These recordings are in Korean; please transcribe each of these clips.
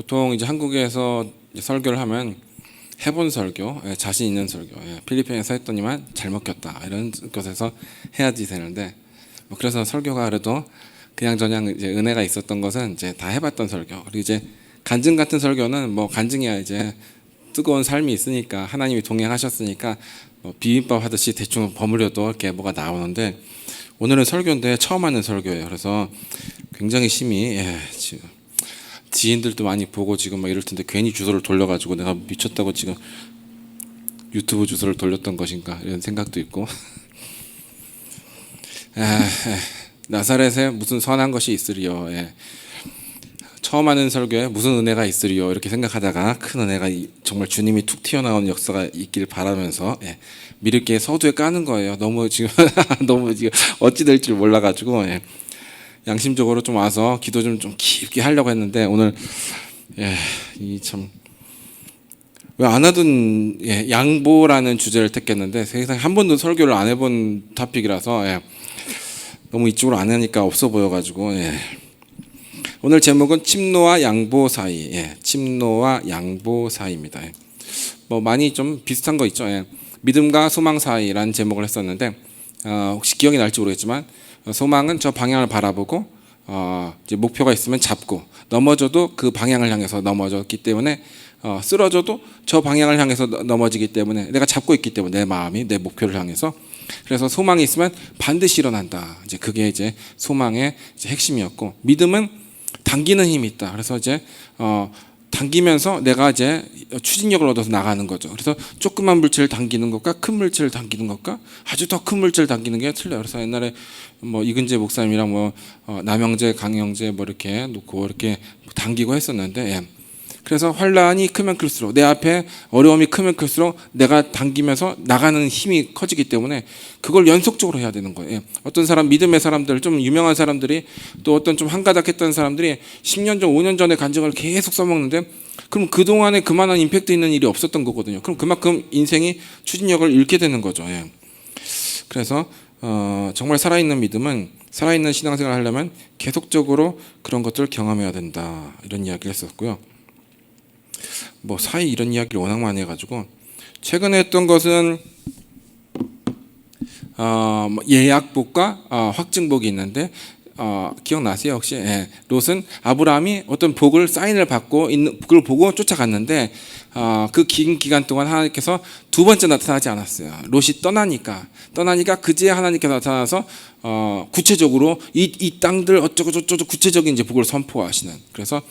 보통 이제 한국에서 이제 설교를 하면 해본 설교, 자신 있는 설교, 필리핀에서 했더니만 잘 먹혔다 이런 것에서 해야지 되는데, 뭐 그래서 설교가 그래도 그냥저냥 이제 은혜가 있었던 것은 이제 다 해봤던 설교. 그리고 이제 간증 같은 설교는 뭐 간증이야, 이제 뜨거운 삶이 있으니까 하나님이 동행하셨으니까 뭐 비빔밥 하듯이 대충 버무려도 이렇게 뭐가 나오는데, 오늘은 설교인데 처음 하는 설교예요. 그래서 굉장히 심히 지금 지인들도 많이 보고 지금 막 이럴 텐데 괜히 주소를 돌려가지고 내가 미쳤다고 지금 유튜브 주소를 돌렸던 것인가 이런 생각도 있고 나사렛에 무슨 선한 것이 있으리요. 처음 하는 설교에 무슨 은혜가 있으리요 이렇게 생각하다가 큰 은혜가 정말 주님이 툭 튀어나오는 역사가 있길 바라면서 미륵계 서두에 까는 거예요. 너무 지금 너무 지금 어찌 될지 몰라가지고 양심적으로 좀 와서 기도 좀 깊게 하려고 했는데, 오늘 이 참 왜 안 하던 양보라는 주제를 택했는데 세상에 한 번도 설교를 안 해본 토픽이라서 너무 이쪽으로 안 하니까 없어 보여가지고 오늘 제목은 침노와 양보 사이. 침노와 양보 사이입니다. 뭐 많이 좀 비슷한 거 있죠. 믿음과 소망 사이라는 제목을 했었는데, 혹시 기억이 날지 모르겠지만 소망은 저 방향을 바라보고 이제 목표가 있으면 잡고, 넘어져도 그 방향을 향해서 넘어졌기 때문에 쓰러져도 저 방향을 향해서 넘어지기 때문에 내가 잡고 있기 때문에 내 마음이 내 목표를 향해서, 그래서 소망이 있으면 반드시 일어난다. 이제 그게 이제 소망의 이제 핵심이었고, 믿음은 당기는 힘이 있다. 그래서 이제 당기면서 내가 이제 추진력을 얻어서 나가는 거죠. 그래서 조그만 물체를 당기는 것과 큰 물체를 당기는 것과 아주 더 큰 물체를 당기는 게 틀려요. 그래서 옛날에 뭐 이근재 목사님이랑 뭐 남영재, 강영재 뭐 이렇게 놓고 이렇게 당기고 했었는데, 그래서 환란이 크면 클수록, 내 앞에 어려움이 크면 클수록 내가 당기면서 나가는 힘이 커지기 때문에 그걸 연속적으로 해야 되는 거예요. 어떤 사람, 믿음의 사람들, 좀 유명한 사람들이, 또 어떤 좀 한가닥했던 사람들이 10년 전, 5년 전에 간증을 계속 써먹는데, 그럼 그동안에 그만한 임팩트 있는 일이 없었던 거거든요. 그럼 그만큼 인생이 추진력을 잃게 되는 거죠. 그래서 정말 살아있는 믿음은, 살아있는 신앙생활을 하려면 계속적으로 그런 것들을 경험해야 된다, 이런 이야기를 했었고요. 뭐 사이 이런 이야기를 워낙 많이 해가지고 최근에 했던 것은 예약복과 확증복이 있는데, 기억나세요 혹시? 롯은 아브라함이 어떤 복을, 사인을 받고 있는 그걸 보고 쫓아갔는데, 그 긴 기간 동안 하나님께서 두 번째 나타나지 않았어요. 롯이 떠나니까 그제야 하나님께서 나타나서 구체적으로 이 땅들 어쩌고 저쩌고 구체적인 이제 복을 선포하시는. 그래서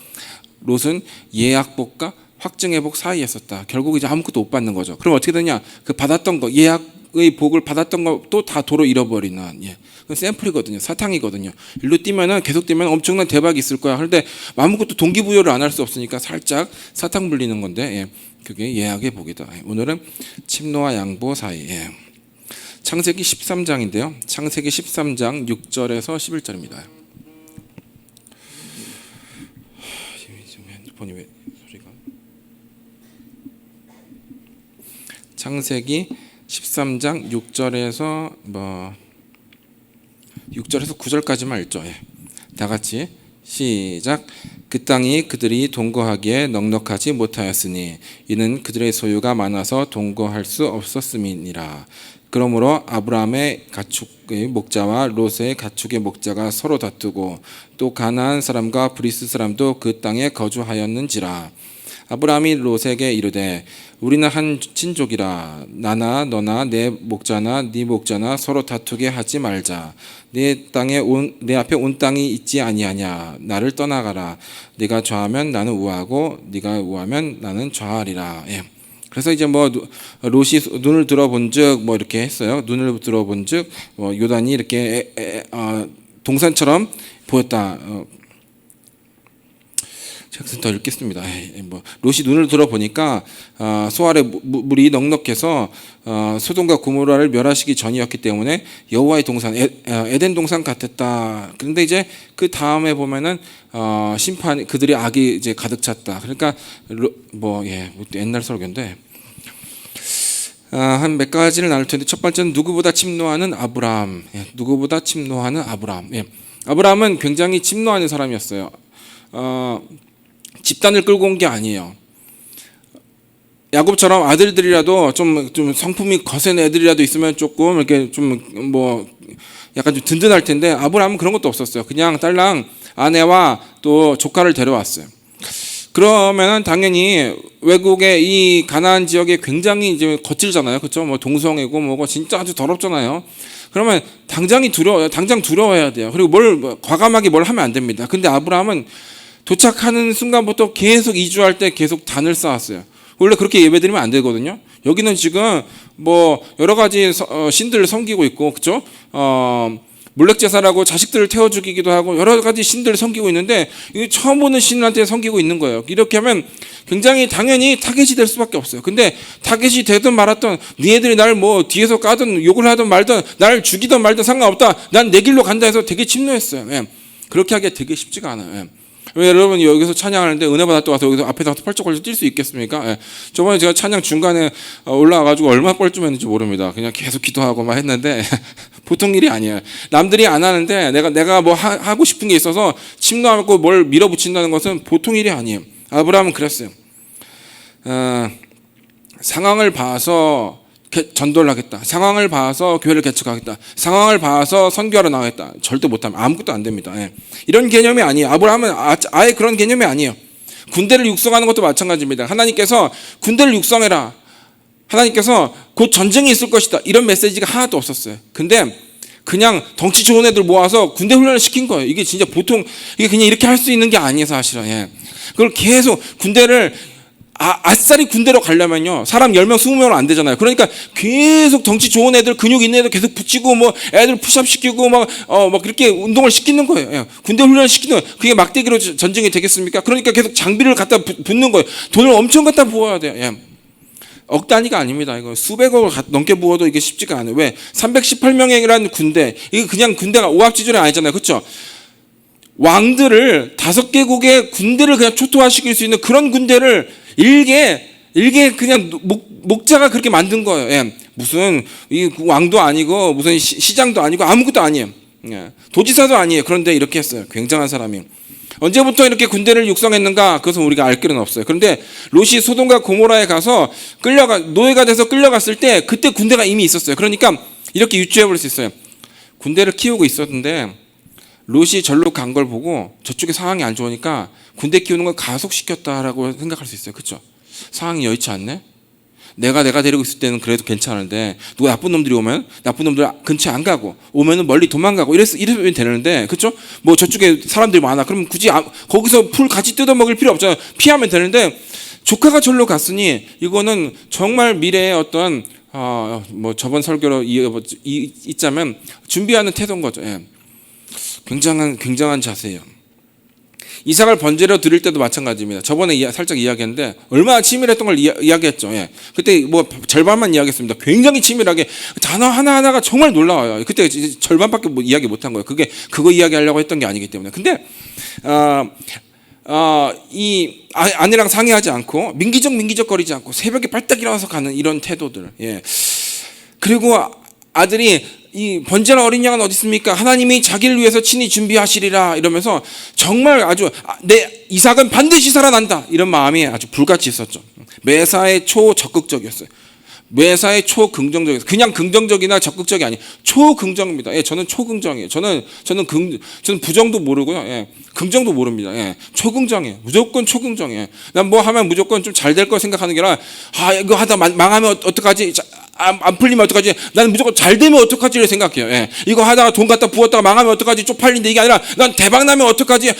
롯은 예약복과 확증의 복 사이에 있었다. 결국 이제 아무것도 못 받는 거죠. 그럼 어떻게 되냐? 그 받았던 거, 예약의 복을 받았던 것도 다 도로 잃어버리는, 그 샘플이거든요. 사탕이거든요. 일로 뛰면은, 계속 뛰면 엄청난 대박이 있을 거야. 그런데 아무것도 동기부여를 안 할 수 없으니까 살짝 사탕 불리는 건데, 그게 예약의 복이다. 오늘은 침노와 양보 사이. 창세기 13장인데요. 창세기 13장 6절에서 11절입니다. 핸드폰이 왜 소리가? 창세기 13장 6절에서 6절에서 9절까지만 읽죠. 다 같이 시작. 그 땅이 그들이 동거하기에 넉넉하지 못하였으니 이는 그들의 소유가 많아서 동거할 수 없었음이니라. 그러므로 아브라함의 가축의 목자와 롯의 가축의 목자가 서로 다투고, 또 가나안 사람과 브리스 사람도 그 땅에 거주하였는지라. 아브라함이 롯에게 이르되 우리는 한 친족이라. 나나 너나 내 목자나 네 목자나 서로 다투게 하지 말자. 내 앞에 온 땅이 있지 아니하냐. 나를 떠나가라. 네가 좌하면 나는 우하고 네가 우하면 나는 좌하리라. 그래서 이제 뭐 롯이 눈을 들어본즉 뭐 이렇게 했어요. 눈을 들어본즉 요단이 이렇게 동산처럼 보였다. 제가 더 읽겠습니다. 롯이 눈을 들어보니까 소알의 물이 넉넉해서 소돔과 고모라를 멸하시기 전이었기 때문에 여호와의 동산, 에덴 동산 같았다. 그런데 이제 그 다음에 보면은 심판, 그들의 악이 이제 가득 찼다. 그러니까 옛날 설교인데 한 몇 가지를 나눌 텐데, 첫 번째는 누구보다 침노하는 아브라함. 누구보다 침노하는 아브라함. 아브라함은 굉장히 침노하는 사람이었어요. 집단을 끌고 온 게 아니에요. 야곱처럼 아들들이라도 좀 성품이 거센 애들이라도 있으면 조금 이렇게 좀 뭐 약간 좀 든든할 텐데 아브라함은 그런 것도 없었어요. 그냥 딸랑 아내와 또 조카를 데려왔어요. 그러면은 당연히 외국의 이 가나안 지역에 굉장히 이제 거칠잖아요, 그렇죠? 뭐 동성애고 뭐고 진짜 아주 더럽잖아요. 그러면 당장 두려워해야 돼요. 그리고 과감하게 뭘 하면 안 됩니다. 근데 아브라함은 도착하는 순간부터 계속 이주할 때 계속 단을 쌓았어요. 원래 그렇게 예배드리면 안 되거든요. 여기는 지금 뭐 여러 가지 신들을 섬기고 있고, 그렇죠? 몰렉 제사라고 자식들을 태워 죽이기도 하고 여러 가지 신들을 섬기고 있는데 이게 처음 보는 신한테 섬기고 있는 거예요. 이렇게 하면 굉장히 당연히 타겟이 될 수밖에 없어요. 근데 타겟이 되든 말았든 니네들이 날 뭐 뒤에서 까든 욕을 하든 말든 날 죽이든 말든 상관없다. 난 내 길로 간다 해서 되게 침노했어요. 예. 그렇게 하기가 되게 쉽지가 않아요. 예. 왜 여러분 여기서 찬양하는데 은혜 받았다 와서 여기서 앞에 나가서 펄쩍 뛸 수 있겠습니까? 예. 저번에 제가 찬양 중간에 올라와가지고 얼마나 뻘쭘했는지 모릅니다. 그냥 계속 기도하고 막 했는데 보통 일이 아니에요. 남들이 안 하는데 내가 뭐 하고 싶은 게 있어서 침노하고 뭘 밀어붙인다는 것은 보통 일이 아니에요. 아브라함은 그랬어요. 상황을 봐서 전도를 하겠다. 상황을 봐서 교회를 개척하겠다. 상황을 봐서 선교하러 나가겠다. 절대 못하면 아무것도 안 됩니다. 예. 이런 개념이 아니에요. 아브라함은 아예 그런 개념이 아니에요. 군대를 육성하는 것도 마찬가지입니다. 하나님께서 군대를 육성해라. 하나님께서 곧 전쟁이 있을 것이다. 이런 메시지가 하나도 없었어요. 근데 그냥 덩치 좋은 애들 모아서 군대 훈련을 시킨 거예요. 이게 진짜 보통 이게 그냥 이렇게 할 수 있는 게 아니에요, 사실은. 예. 그걸 계속 군대를 아싸리 군대로 가려면요 사람 10명 20명은 안 되잖아요. 그러니까 계속 덩치 좋은 애들 근육 있는 애들 계속 붙이고 뭐 애들 푸시업 시키고 막 그렇게 운동을 시키는 거예요. 예. 군대 훈련을 시키는 거예요. 그게 막대기로 전쟁이 되겠습니까? 그러니까 계속 장비를 갖다 붓는 거예요. 돈을 엄청 갖다 부어야 돼요. 예. 억 단위가 아닙니다. 이거 수백억을 넘게 부어도 이게 쉽지가 않아요. 왜? 318명이라는 군대, 이게 그냥 군대가 오합지졸이 아니잖아요. 그렇죠? 왕들을 5개국의 군대를 그냥 초토화시킬 수 있는 그런 군대를 일개 그냥 목자가 그렇게 만든 거예요. 예. 무슨 이 왕도 아니고 무슨 시장도 아니고 아무것도 아니에요. 예. 도지사도 아니에요. 그런데 이렇게 했어요. 굉장한 사람이. 언제부터 이렇게 군대를 육성했는가? 그것은 우리가 알 길은 없어요. 그런데 롯이 소돔과 고모라에 가서 노예가 돼서 끌려갔을 때 그때 군대가 이미 있었어요. 그러니까 이렇게 유추해 볼 수 있어요. 군대를 키우고 있었는데 롯이 절로 간 걸 보고 저쪽에 상황이 안 좋으니까 군대 키우는 걸 가속시켰다라고 생각할 수 있어요. 그렇죠? 상황이 여의치 않네? 내가 데리고 있을 때는 그래도 괜찮은데 누가 나쁜 놈들이 오면 나쁜 놈들 근처에 안 가고 오면은 멀리 도망가고 이러면 되는데, 그렇죠? 뭐 저쪽에 사람들이 많아. 그럼 굳이 거기서 풀 같이 뜯어 먹을 필요 없잖아요. 피하면 되는데 조카가 절로 갔으니 이거는 정말 미래의 어떤 뭐 저번 설교로 있자면 준비하는 태도인 거죠. 예. 굉장한 자세예요. 이삭을 번제로 드릴 때도 마찬가지입니다. 저번에 살짝 이야기했는데 얼마나 치밀했던 걸 이야기했죠. 예. 그때 뭐 절반만 이야기했습니다. 굉장히 치밀하게 단어 하나하나가 정말 놀라워요. 그때 절반밖에 이야기 못한 거예요. 그거 이야기하려고 했던 게 아니기 때문에. 근데 이 아내랑 상의하지 않고 민기적거리지 않고 새벽에 발딱 일어나서 가는 이런 태도들. 예. 그리고 아들이 이 번제나 어린 양은 어디 있습니까? 하나님이 자기를 위해서 친히 준비하시리라 이러면서 정말 아주 내 이삭은 반드시 살아난다 이런 마음이 아주 불같이 있었죠. 매사에 초적극적이었어요. 매사에 초긍정적이었어요. 그냥 긍정적이나 적극적이 아니 초긍정입니다. 예, 저는 초긍정이에요. 저는 부정도 모르고요. 예, 긍정도 모릅니다. 예, 초긍정이에요. 무조건 초긍정이에요. 난 뭐 하면 무조건 좀 잘 될 거 생각하는 게 아니라 이거 하다 망하면 어떡하지? 안 풀리면 어떡하지? 나는 무조건 잘 되면 어떡하지를 생각해요. 예. 이거 하다가 돈 갖다 부었다가 망하면 어떡하지? 쪽팔린데 이게 아니라 난 대박 나면 어떡하지?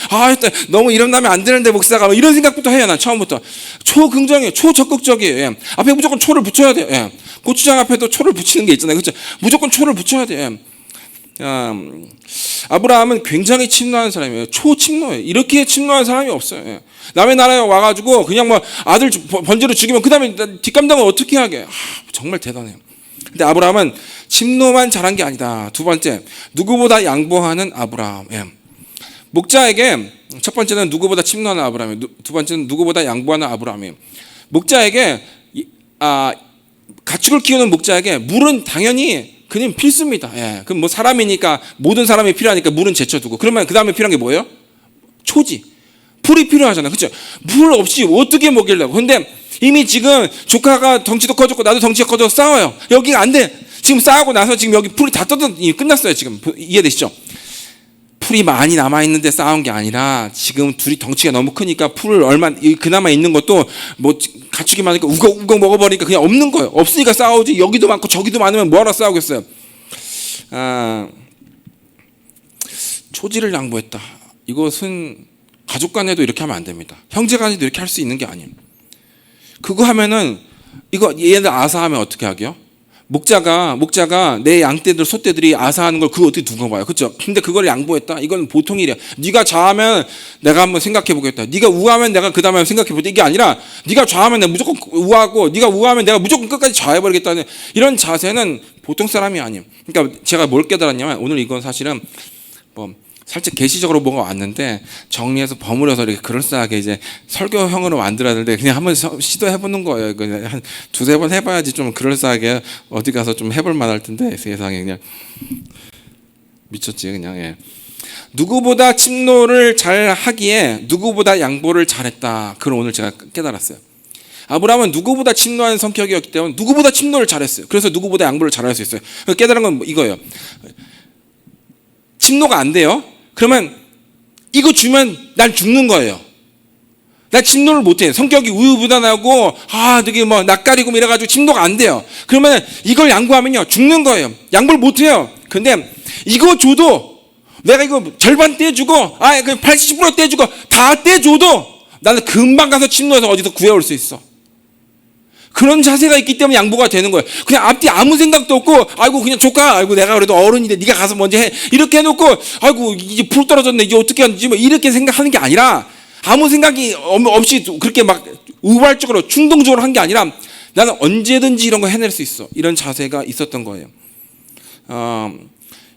너무 일어나면 안 되는데 목사가 이런 생각부터 해요. 난 처음부터 초긍정이에요. 초적극적이에요. 예. 앞에 무조건 초를 붙여야 돼요. 예. 고추장 앞에도 초를 붙이는 게 있잖아요. 그렇죠? 무조건 초를 붙여야 돼요. 아브라함은 굉장히 침노한 사람이에요. 초침노예요. 이렇게 침노한 사람이 없어요. 예. 남의 나라에 와가지고 그냥 뭐 아들 번제로 죽이면 그 다음에 뒷감당을 어떻게 하게? 정말 대단해요. 근데 아브라함은 침노만 잘한 게 아니다. 두 번째, 누구보다 양보하는 아브라함. 예. 목자에게 첫 번째는 누구보다 침노하는 아브라함이에요. 두 번째는 누구보다 양보하는 아브라함이에요. 목자에게 가축을 키우는 목자에게 물은 당연히 그냥 필수입니다. 예. 그럼 뭐 사람이니까 모든 사람이 필요하니까 물은 제쳐두고 그러면 그 다음에 필요한 게 뭐예요? 초지. 풀이 필요하잖아. 그렇죠? 물 없이 어떻게 먹이려고. 근데 이미 지금 조카가 덩치도 커졌고 나도 덩치가 커져서 싸워요. 여기가 안 돼. 지금 싸우고 나서 지금 여기 풀이 다 끝났어요. 지금 이해되시죠? 풀이 많이 남아있는데 싸운 게 아니라 지금 둘이 덩치가 너무 크니까 풀을 그나마 있는 것도 뭐 가축이 많으니까 우걱우걱 먹어버리니까 그냥 없는 거예요. 없으니까 싸우지. 여기도 많고 저기도 많으면 뭐하러 싸우겠어요. 초지를 양보했다. 이것은 가족 간에도 이렇게 하면 안 됩니다. 형제 간에도 이렇게 할 수 있는 게 아니에요. 그거 하면은 얘들 아사하면 어떻게 하게요? 목자가 내 양떼들 소떼들이 아사하는 걸 그거 어떻게 두고 봐요. 그렇죠? 근데 그걸 양보했다. 이건 보통 일이야. 네가 좌하면 내가 한번 생각해 보겠다. 네가 우하면 내가 그 다음에 생각해 보겠다. 이게 아니라 네가 좌하면 내가 무조건 우하고 네가 우하면 내가 무조건 끝까지 좌해 버리겠다는 이런 자세는 보통 사람이 아니에요. 그러니까 제가 뭘 깨달았냐면 오늘 이건 사실은 살짝 계시적으로 뭐가 왔는데 정리해서 버무려서 이렇게 그럴싸하게 이제 설교형으로 만들어야 되는데 그냥 한번 시도해보는 거예요. 그냥 한 두세 번 해봐야지 좀 그럴싸하게 어디 가서 좀 해볼 만할 텐데 세상에 그냥 미쳤지 그냥. 예. 누구보다 침노를 잘 하기에 누구보다 양보를 잘했다. 그걸 오늘 제가 깨달았어요. 아브라함은 누구보다 침노하는 성격이었기 때문에 누구보다 침노를 잘했어요. 그래서 누구보다 양보를 잘할 수 있어요. 깨달은 건 이거예요. 침노가 안 돼요. 그러면 이거 주면 난 죽는 거예요. 난 침노를 못해. 성격이 우유부단하고 되게 낯가리고 이래가지고 침노가 안 돼요. 그러면 이걸 양보하면요 죽는 거예요. 양보를 못해요. 근데 이거 줘도 내가 이거 절반 떼주고 80% 떼주고 다 떼줘도 나는 금방 가서 침노해서 어디서 구해올 수 있어. 그런 자세가 있기 때문에 양보가 되는 거예요. 그냥 앞뒤 아무 생각도 없고 그냥 조카 내가 그래도 어른인데 네가 가서 먼저 해 이렇게 해놓고 이제 불 떨어졌네 이제 어떻게 하는지 이렇게 생각하는 게 아니라 아무 생각이 없이 그렇게 막 우발적으로 충동적으로 한 게 아니라 나는 언제든지 이런 거 해낼 수 있어. 이런 자세가 있었던 거예요.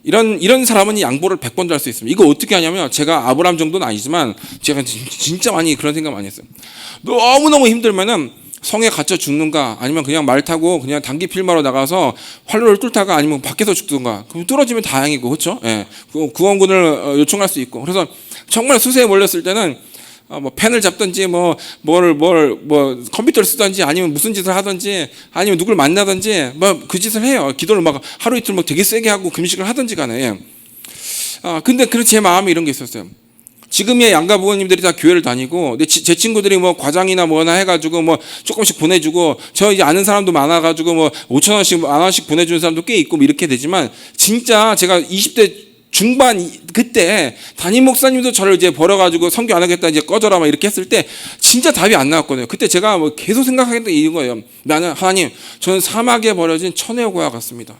이런 사람은 양보를 100번도 할 수 있습니다. 이거 어떻게 하냐면 제가 아브라함 정도는 아니지만 제가 진짜 많이 그런 생각 많이 했어요. 너무너무 힘들면은 성에 갇혀 죽는가 아니면 그냥 말 타고 그냥 단기 필마로 나가서 활로를 뚫다가 아니면 밖에서 죽든가. 그럼 떨어지면 다행이고 그렇죠? 예. 구원군을 요청할 수 있고. 그래서 정말 수세에 몰렸을 때는 펜을 잡든지 컴퓨터를 쓰든지 아니면 무슨 짓을 하든지 아니면 누굴 만나든지 그 짓을 해요. 기도를 하루 이틀 되게 세게 하고 금식을 하든지 간에. 예. 근데 제 마음에 이런 게 있었어요. 지금의 양가 부모님들이 다 교회를 다니고 제 친구들이 과장이나 뭐나 해가지고 조금씩 보내주고 저 이제 아는 사람도 많아가지고 5천 원씩 10,000원씩 보내주는 사람도 꽤 있고 이렇게 되지만 진짜 제가 20대 중반 그때 담임 목사님도 저를 이제 버려가지고 선교 안 하겠다 이제 꺼져라 이렇게 했을 때 진짜 답이 안 나왔거든요. 그때 제가 계속 생각하겠다 이거예요. 나는 하나님 저는 사막에 버려진 처녀 고아 같습니다.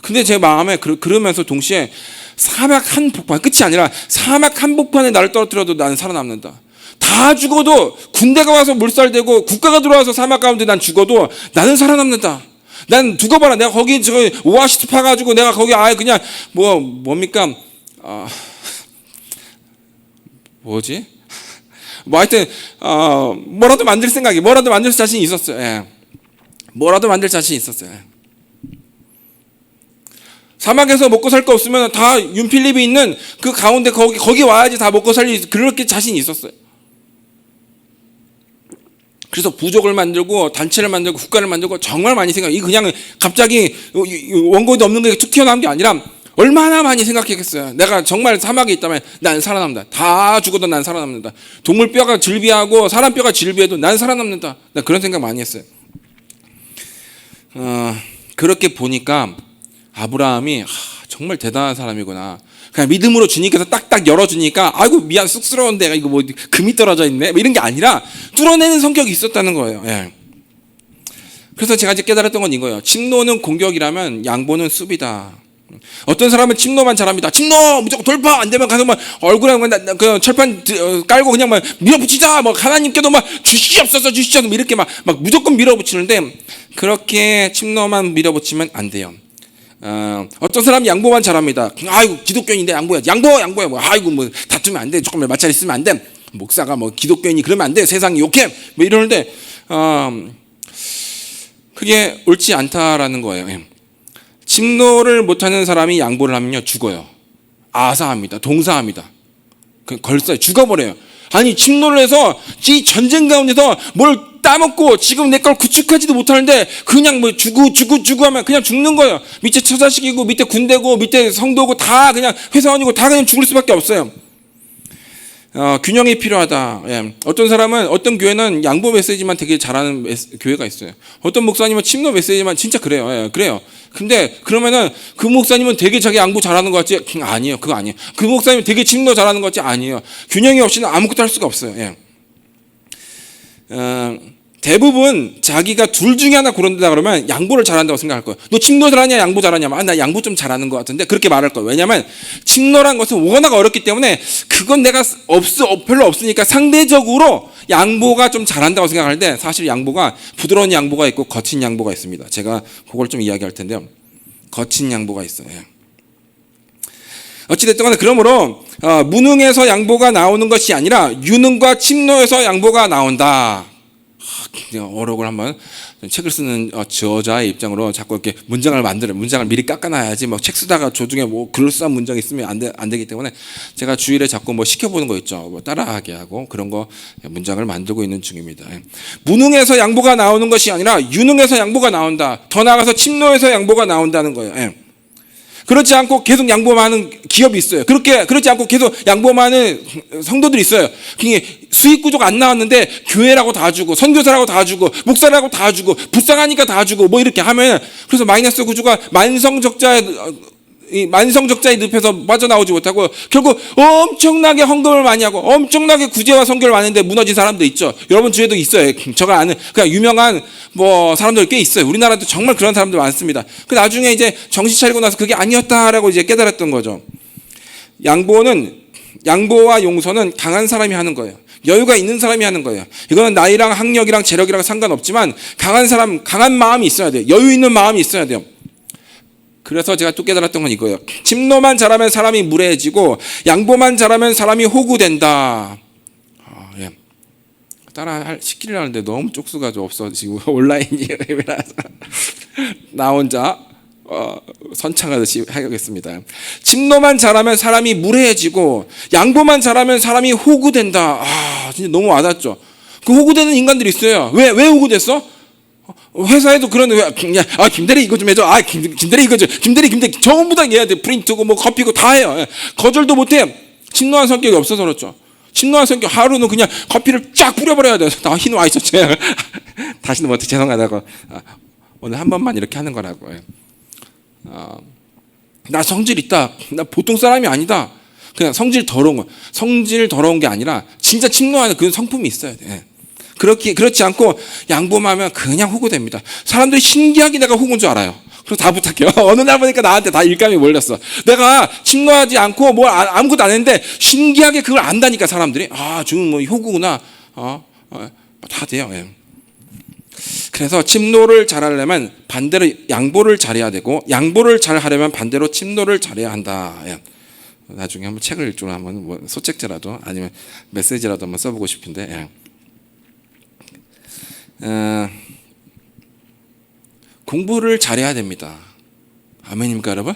근데 제 마음에 그러면서 동시에 사막 한복판 끝이 아니라 사막 한복판에 나를 떨어뜨려도 나는 살아남는다. 다 죽어도 군대가 와서 물살되고 국가가 들어와서 사막 가운데 난 죽어도 나는 살아남는다. 난 두고 봐라. 내가 거기 오아시스 파가지고 내가 거기 그냥 뭡니까 뭐지? 하여튼 뭐라도 만들 생각이 뭐라도 만들 자신이 있었어요. 예. 뭐라도 만들 자신이 있었어요. 사막에서 먹고 살 거 없으면 다 윤필립이 있는 그 가운데 거기 와야지 다 먹고 살리 그렇게 자신이 있었어요. 그래서 부족을 만들고 단체를 만들고 국가를 만들고 정말 많이 생각. 그냥 갑자기 원고도 없는 게 툭 튀어나온 게 아니라 얼마나 많이 생각했겠어요. 내가 정말 사막에 있다면 난 살아남는다. 다 죽어도 난 살아남는다. 동물 뼈가 질비하고 사람 뼈가 질비해도 난 살아남는다. 나 그런 생각 많이 했어요. 그렇게 보니까 아브라함이 정말 대단한 사람이구나. 그냥 믿음으로 주님께서 딱딱 열어주니까 미안 쑥스러운데 이거 금이 떨어져 있네 이런 게 아니라 뚫어내는 성격이 있었다는 거예요. 예. 그래서 제가 이제 깨달았던 건 이거예요. 침노는 공격이라면 양보는 수비다. 어떤 사람은 침노만 잘합니다. 침노 무조건 돌파 안 되면 가서 얼굴에 그 철판 깔고 그냥 밀어붙이자 하나님께도 주시옵소서 이렇게 무조건 밀어붙이는데 그렇게 침노만 밀어붙이면 안 돼요. 어떤 사람이 양보만 잘합니다. 기독교인인데 양보해야지. 양보해. 다투면 안 돼. 조금 마찰 있으면 안 돼. 목사가 기독교인이 그러면 안 돼. 세상이 욕해. 이러는데 그게 옳지 않다라는 거예요. 침노를 못하는 사람이 양보를 하면요 죽어요. 아사합니다. 동사합니다. 걸싸요. 죽어버려요. 아니 침노를 해서 이 전쟁 가운데서 뭘 따먹고 지금 내 걸 구축하지도 못하는데 그냥 뭐 주고 하면 그냥 죽는 거예요. 밑에 처자식이고 밑에 군대고 밑에 성도고 다 그냥 회사원이고 다 그냥 죽을 수밖에 없어요. 균형이 필요하다. 예. 어떤 사람은 어떤 교회는 양보 메시지만 되게 잘하는 교회가 있어요. 어떤 목사님은 침노 메시지만 진짜 그래요. 예, 그래요. 근데 그러면은 그 목사님은 되게 자기 양보 잘하는 것 같지? 아니에요. 그거 아니에요. 그 목사님은 되게 침노 잘하는 것 같지? 아니에요. 균형이 없이는 아무것도 할 수가 없어요. 예. 대부분 자기가 둘 중에 하나 고른다 그러면 양보를 잘한다고 생각할 거예요. 너 침노 잘하냐 양보 잘하냐? 나 양보 좀 잘하는 것 같은데 그렇게 말할 거예요. 왜냐하면 침노란 것은 워낙 어렵기 때문에 그건 내가 별로 없으니까 상대적으로 양보가 좀 잘한다고 생각하는데 사실 양보가 부드러운 양보가 있고 거친 양보가 있습니다. 제가 그걸 좀 이야기할 텐데요. 거친 양보가 있어요. 어찌됐든 간에 그러므로 무능에서 양보가 나오는 것이 아니라 유능과 침노에서 양보가 나온다. 어록을 한번 책을 쓰는 저자의 입장으로 자꾸 이렇게 문장을 미리 깎아놔야지 뭐 책 쓰다가 조중에 뭐 그럴싸한 문장이 있으면 안 되기 때문에 제가 주일에 자꾸 뭐 시켜보는 거 있죠. 뭐 따라하게 하고 그런 거 문장을 만들고 있는 중입니다. 무능에서 양보가 나오는 것이 아니라 유능에서 양보가 나온다. 더 나아가서 침노에서 양보가 나온다는 거예요. 그렇지 않고 계속 양보하는 기업이 있어요. 그렇지 않고 계속 양보하는 성도들이 있어요. 수익 구조가 안 나왔는데 교회라고 다 주고 선교사라고 다 주고 목사라고 다 주고 불쌍하니까 다 주고 뭐 이렇게 하면 그래서 마이너스 구조가 만성적자의 늪에서 빠져나오지 못하고 결국 엄청나게 헌금을 많이 하고 엄청나게 구제와 선교를 많이 했는데 무너진 사람도 있죠. 여러분 주위에도 있어요. 제가 아는 그냥 유명한 뭐 사람들 꽤 있어요. 우리나라도 정말 그런 사람들 많습니다. 그 나중에 이제 정신 차리고 나서 그게 아니었다라고 이제 깨달았던 거죠. 양보와 용서는 강한 사람이 하는 거예요. 여유가 있는 사람이 하는 거예요. 이거는 나이랑 학력이랑 재력이랑 상관없지만 강한 마음이 있어야 돼요. 여유 있는 마음이 있어야 돼요. 그래서 제가 또 깨달았던 건 이거예요. 침노만 잘하면 사람이 무례해지고 양보만 잘하면 사람이 호구된다. 예. 시키려고 하는데 너무 쪽수가 좀 없어지고 온라인이라서 나 혼자 선창하듯이 하겠습니다. 침노만 잘하면 사람이 무례해지고 양보만 잘하면 사람이 호구된다. 진짜 너무 와닿죠. 그 호구되는 인간들이 있어요. 왜 호구됐어? 회사에도 그런 김대리 이거 좀 해줘. 김대리 이거 좀 김대리 전부 다 해야 돼. 프린트고 뭐 커피고 다 해요. 거절도 못해. 침노한 성격이 없어서 그렇죠. 침노한 성격 하루는 그냥 커피를 쫙 뿌려버려야 돼. 나 흰 와 있었지. 다시는 못해 죄송하다고. 오늘 한 번만 이렇게 하는 거라고. 나 성질 있다. 나 보통 사람이 아니다. 그냥 성질 더러운 게 아니라 진짜 침노하는 그런 성품이 있어야 돼. 그렇지 않고 양보하면 그냥 호구됩니다. 사람들이 신기하게 내가 호구인 줄 알아요. 그래서 다 부탁해요. 어느 날 보니까 나한테 다 일감이 몰렸어. 내가 침노하지 않고 뭐 아무것도 안 했는데 신기하게 그걸 안다니까 사람들이. 지금 뭐 호구구나. 다 돼요. 그래서 침노를 잘하려면 반대로 양보를 잘해야 되고 양보를 잘하려면 반대로 침노를 잘해야 한다. 나중에 한번 책을 좀 한번 뭐 소책자라도 아니면 메시지라도 한번 써보고 싶은데. 공부를 잘해야 됩니다. 아멘입니까 여러분?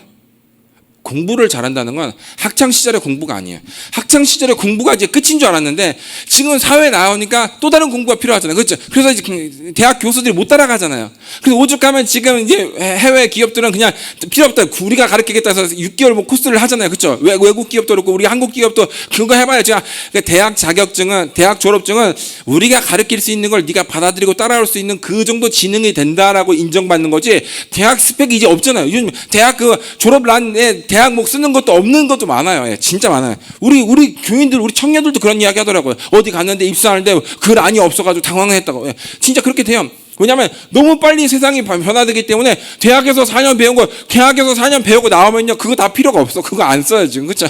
공부를 잘한다는 건 학창시절의 공부가 아니에요. 학창시절의 공부가 이제 끝인 줄 알았는데 지금 사회에 나오니까 또 다른 공부가 필요하잖아요. 그렇죠? 그래서 이제 대학 교수들이 못 따라가잖아요. 그래서 오죽하면 지금 이제 해외 기업들은 그냥 필요 없다. 우리가 가르치겠다 해서 6개월 뭐 코스를 하잖아요. 그렇죠? 외국 기업도 그렇고 우리 한국 기업도 그거 해봐야 제가 대학 자격증은 대학 졸업증은 우리가 가르칠 수 있는 걸 네가 받아들이고 따라올 수 있는 그 정도 지능이 된다라고 인정받는 거지. 대학 스펙이 이제 없잖아요. 요즘 대학 그 졸업란에 대학목 쓰는 것도 없는 것도 많아요. 진짜 많아요. 우리 교인들, 우리 청년들도 그런 이야기 하더라고요. 어디 갔는데 입사하는데 글안이 없어가지고 당황했다고. 진짜 그렇게 돼요. 왜냐하면 너무 빨리 세상이 변화되기 때문에 대학에서 4년 배운 거 대학에서 4년 배우고 나오면요 그거 다 필요가 없어. 그거 안 써요 지금. 그렇죠?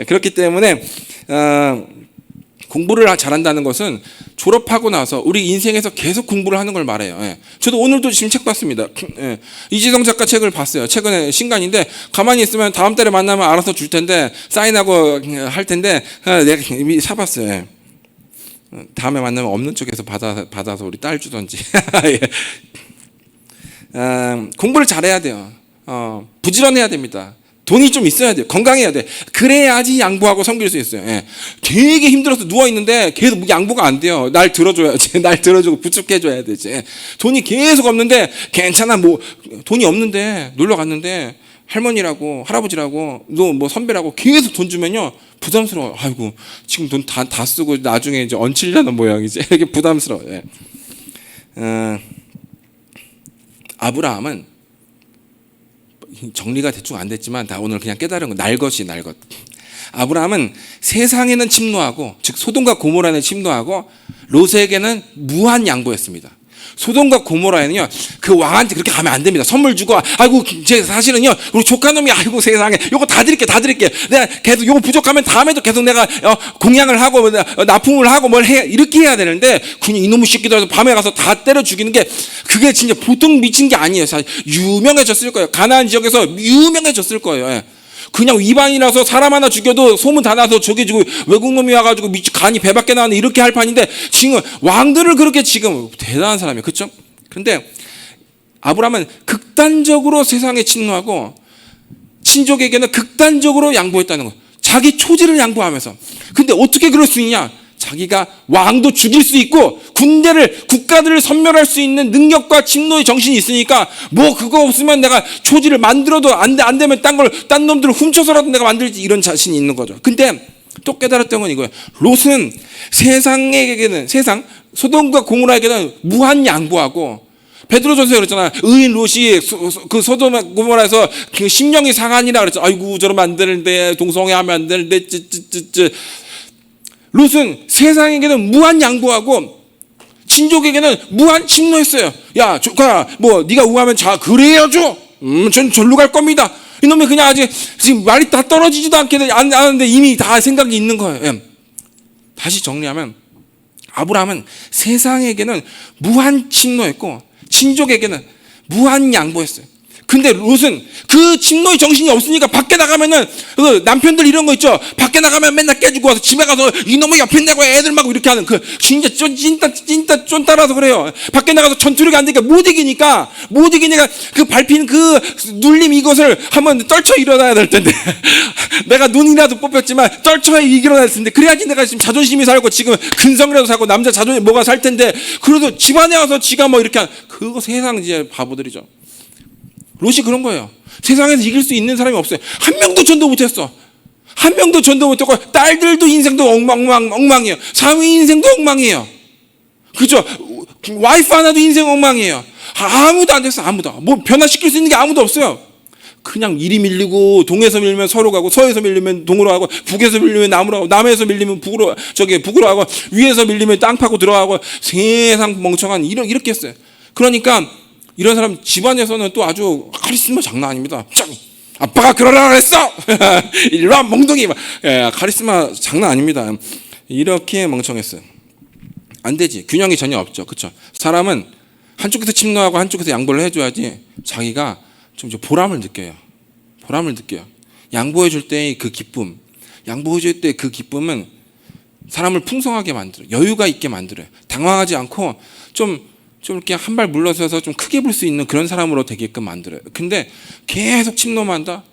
그렇기 때문에 공부를 잘한다는 것은 졸업하고 나서 우리 인생에서 계속 공부를 하는 걸 말해요. 저도 오늘도 지금 책 봤습니다. 이지성 작가 책을 봤어요. 최근에 신간인데 가만히 있으면 다음 달에 만나면 알아서 줄 텐데 사인하고 할 텐데 내가 이미 사봤어요. 다음에 만나면 없는 쪽에서 받아서 우리 딸 주던지. 공부를 잘해야 돼요. 부지런해야 됩니다. 돈이 좀 있어야 돼요. 건강해야 돼. 그래야지 양보하고 섬길 수 있어요. 예. 되게 힘들어서 누워있는데 계속 양보가 안 돼요. 날 들어줘야지. 날 들어주고 부축해줘야 되지. 예. 돈이 계속 없는데 괜찮아. 뭐 돈이 없는데 놀러 갔는데 할머니라고 할아버지라고 너 뭐 선배라고 계속 돈 주면요 부담스러워. 아이고 지금 돈 다 쓰고 나중에 이제 얹히려는 모양이지. 이게 부담스러워요. 예. 아브라함은 정리가 대충 안 됐지만 다 오늘 그냥 깨달은 거 날것이 날것. 아브라함은 세상에는 침노하고 즉 소돔과 고모라에는 침노하고 롯에게는 무한 양보했습니다. 소돔과 고모라에는요 그 왕한테 그렇게 가면 안 됩니다. 선물 주고 아이고 제 사실은요 우리 조카놈이 아이고 세상에 요거 다 드릴게 내가 계속 요거 부족하면 다음에도 계속 내가 공양을 하고 납품을 하고 뭘 해 이렇게 해야 되는데 그냥 이놈의 새끼들 밤에 가서 다 때려 죽이는 게 그게 진짜 보통 미친 게 아니에요. 사실 유명해졌을 거예요. 가나안 지역에서 유명해졌을 거예요. 예. 그냥 이방인이라서 사람 하나 죽여도 소문 다 나서 저기 외국놈이 와가지고 간이 배 밖에 나왔는데 이렇게 할 판인데 지금 왕들을 그렇게 지금 대단한 사람이에요. 그렇죠? 그런데 아브라함은 극단적으로 세상에 침노하고 친족에게는 극단적으로 양보했다는 거예요. 자기 초지를 양보하면서. 근데 어떻게 그럴 수 있냐? 자기가 왕도 죽일 수 있고 국가들을 섬멸할 수 있는 능력과 침노의 정신이 있으니까 뭐 그거 없으면 내가 초지를 만들어도 안 되면 딴 놈들을 훔쳐서라도 내가 만들지 이런 자신이 있는 거죠. 근데 또 깨달았던 건 이거예요. 롯은 세상 소돔과 고모라에게는 무한 양보하고 베드로전서에 그랬잖아. 의인 롯이 그 소돔과 고모라에서 그 심령이 상하니라 그랬죠. 아이고 저러면 안 되는데 동성애하면 안 되는데 롯은 세상에게는 무한 양보하고 친족에게는 무한 침노했어요. 야 조카 뭐 네가 우하면 자 그래야죠. 전 절로 갈 겁니다. 이놈이 그냥 아직 지금 말이 다 떨어지지도 않는데 이미 다 생각이 있는 거예요. 예. 다시 정리하면 아브라함은 세상에게는 무한 침노했고 친족에게는 무한 양보했어요. 근데 롯은 그 침노의 정신이 없으니까 밖에 나가면은 그 남편들 이런 거 있죠. 밖에 나가면 맨날 깨지고 와서 집에 가서 이놈의 옆에 내고 애들 막 이렇게 하는 그 진짜 쫀따라서 그래요. 밖에 나가서 전투력이 안 되니까 못 이기니까 그 밟힌 그 눌림 이것을 한번 떨쳐 일어나야 될 텐데 내가 눈이라도 뽑혔지만 떨쳐 일어나야 될 텐데 그래야지 내가 지금 자존심이 살고 지금 근성이라도 살고 남자 자존심 뭐가 살 텐데 그래도 집안에 와서 지가 뭐 이렇게 그거 세상 이제 바보들이죠. 롯이 그런 거예요. 세상에서 이길 수 있는 사람이 없어요. 한 명도 전도 못했어. 한 명도 전도 못했고 딸들도 인생도 엉망이에요. 사위 인생도 엉망이에요. 그죠? 와이프 하나도 인생 엉망이에요. 아무도 안 됐어. 아무도. 뭐 변화시킬 수 있는 게 아무도 없어요. 그냥 이리 밀리고 동에서 밀리면 서로 가고 서에서 밀리면 동으로 가고 북에서 밀리면 남으로 가고 남에서 밀리면 북으로 가고 위에서 밀리면 땅 파고 들어가고 세상 멍청한 이렇게 했어요. 그러니까 이런 사람 집안에서는 또 아주 카리스마 장난 아닙니다. 아빠가 그러라 그랬어. 일로 와 멍둥이. 카리스마 장난 아닙니다. 이렇게 멍청했어요. 안 되지. 균형이 전혀 없죠. 그렇죠? 사람은 한쪽에서 침노하고 한쪽에서 양보를 해줘야지 자기가 좀 보람을 느껴요. 양보해 줄 때의 그 기쁨, 양보해 줄 때 그 기쁨은 사람을 풍성하게 만들어요. 여유가 있게 만들어요. 당황하지 않고 좀 이렇게 한 발 물러서서 좀 크게 볼 수 있는 그런 사람으로 되게끔 만들어요. 근데 계속 침노만다?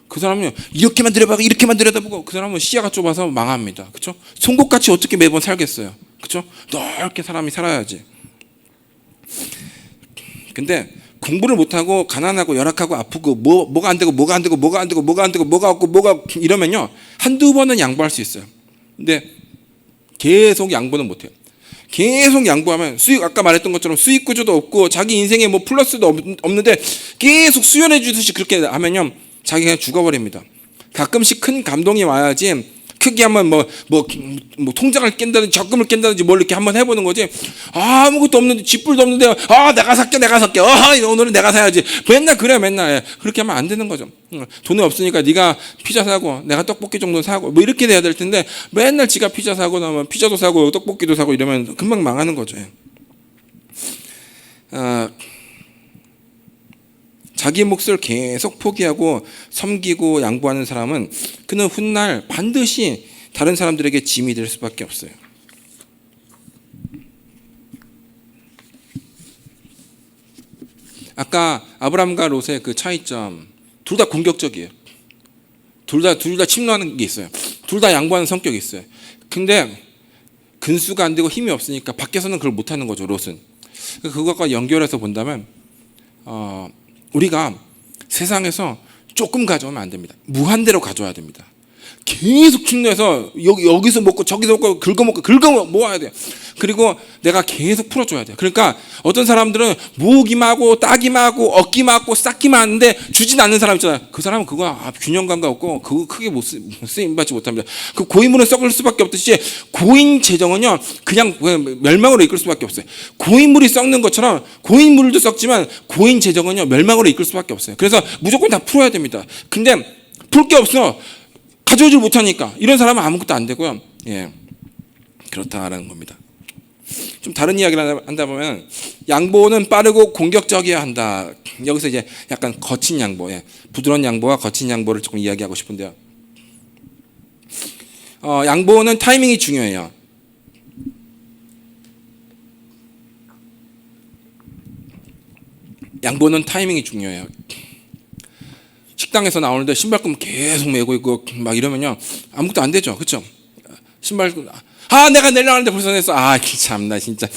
그 사람은 이렇게 만들어보고 이렇게 만들어보고 그 사람은 시야가 좁아서 망합니다. 그렇죠? 송곳같이 어떻게 매번 살겠어요? 그렇죠? 넓게 사람이 살아야지. 근데 공부를 못하고 가난하고 열악하고 아프고 뭐가 안 되고 뭐가 없고 이러면요 한두 번은 양보할 수 있어요. 근데 계속 양보는 못해요. 계속 양보하면 아까 말했던 것처럼 수익 구조도 없고 자기 인생에 뭐 플러스도 없는데 계속 수혈해 주듯이 그렇게 하면요 자기가 죽어버립니다. 가끔씩 큰 감동이 와야지 크게 한번 뭐 통장을 깬다든지 적금을 깬다든지 뭘 이렇게 한번 해보는 거지. 아무것도 없는데 집불도 없는데 내가 살게 오늘은 내가 사야지 맨날 그렇게 하면 안 되는 거죠. 돈이 없으니까 네가 피자 사고 내가 떡볶이 정도 사고 뭐 이렇게 돼야 될 텐데 맨날 지가 피자 사고 나면 피자도 사고 떡볶이도 사고 이러면 금방 망하는 거죠. 자기 몫을 계속 포기하고 섬기고 양보하는 사람은 그는 훗날 반드시 다른 사람들에게 짐이 될 수밖에 없어요. 아까 아브람과 롯의 그 차이점 둘 다 공격적이에요. 둘 다 침노하는 게 있어요. 둘 다 양보하는 성격이 있어요. 근데 근수가 안 되고 힘이 없으니까 밖에서는 그걸 못 하는 거죠, 롯은. 그것과 연결해서 본다면 우리가 세상에서 조금 가져오면 안 됩니다. 무한대로 가져와야 됩니다. 계속 충내서 여기서 먹고 저기서 먹고 긁어 모아야 돼요. 그리고 내가 계속 풀어줘야 돼요. 그러니까 어떤 사람들은 모으기만 따기만 얻기만 쌓기만 하는데 주진 않는 사람 있잖아요. 그 사람은 그거 균형감가 없고 그거 크게 못 쓰임받지 못합니다. 그 고인물은 썩을 수밖에 없듯이 고인 재정은요 그냥 멸망으로 이끌 수밖에 없어요. 고인물이 썩는 것처럼 고인물도 썩지만 고인 재정은요 멸망으로 이끌 수밖에 없어요. 그래서 무조건 다 풀어야 됩니다. 근데 풀 게 없어. 가져오질 못하니까 이런 사람은 아무것도 안 되고요. 예, 그렇다라는 겁니다. 좀 다른 이야기를 한다 보면 양보는 빠르고 공격적이어야 한다. 여기서 이제 약간 거친 양보, 부드러운 양보와 거친 양보를 조금 이야기하고 싶은데요. 양보는 타이밍이 중요해요. 양보는 타이밍이 중요해요. 식당에서 나오는데 신발끈 계속 메고 있고 막 이러면요 아무것도 안 되죠, 그렇죠? 신발끈 내가 내려고 하는데 벌써 냈어. 참나 진짜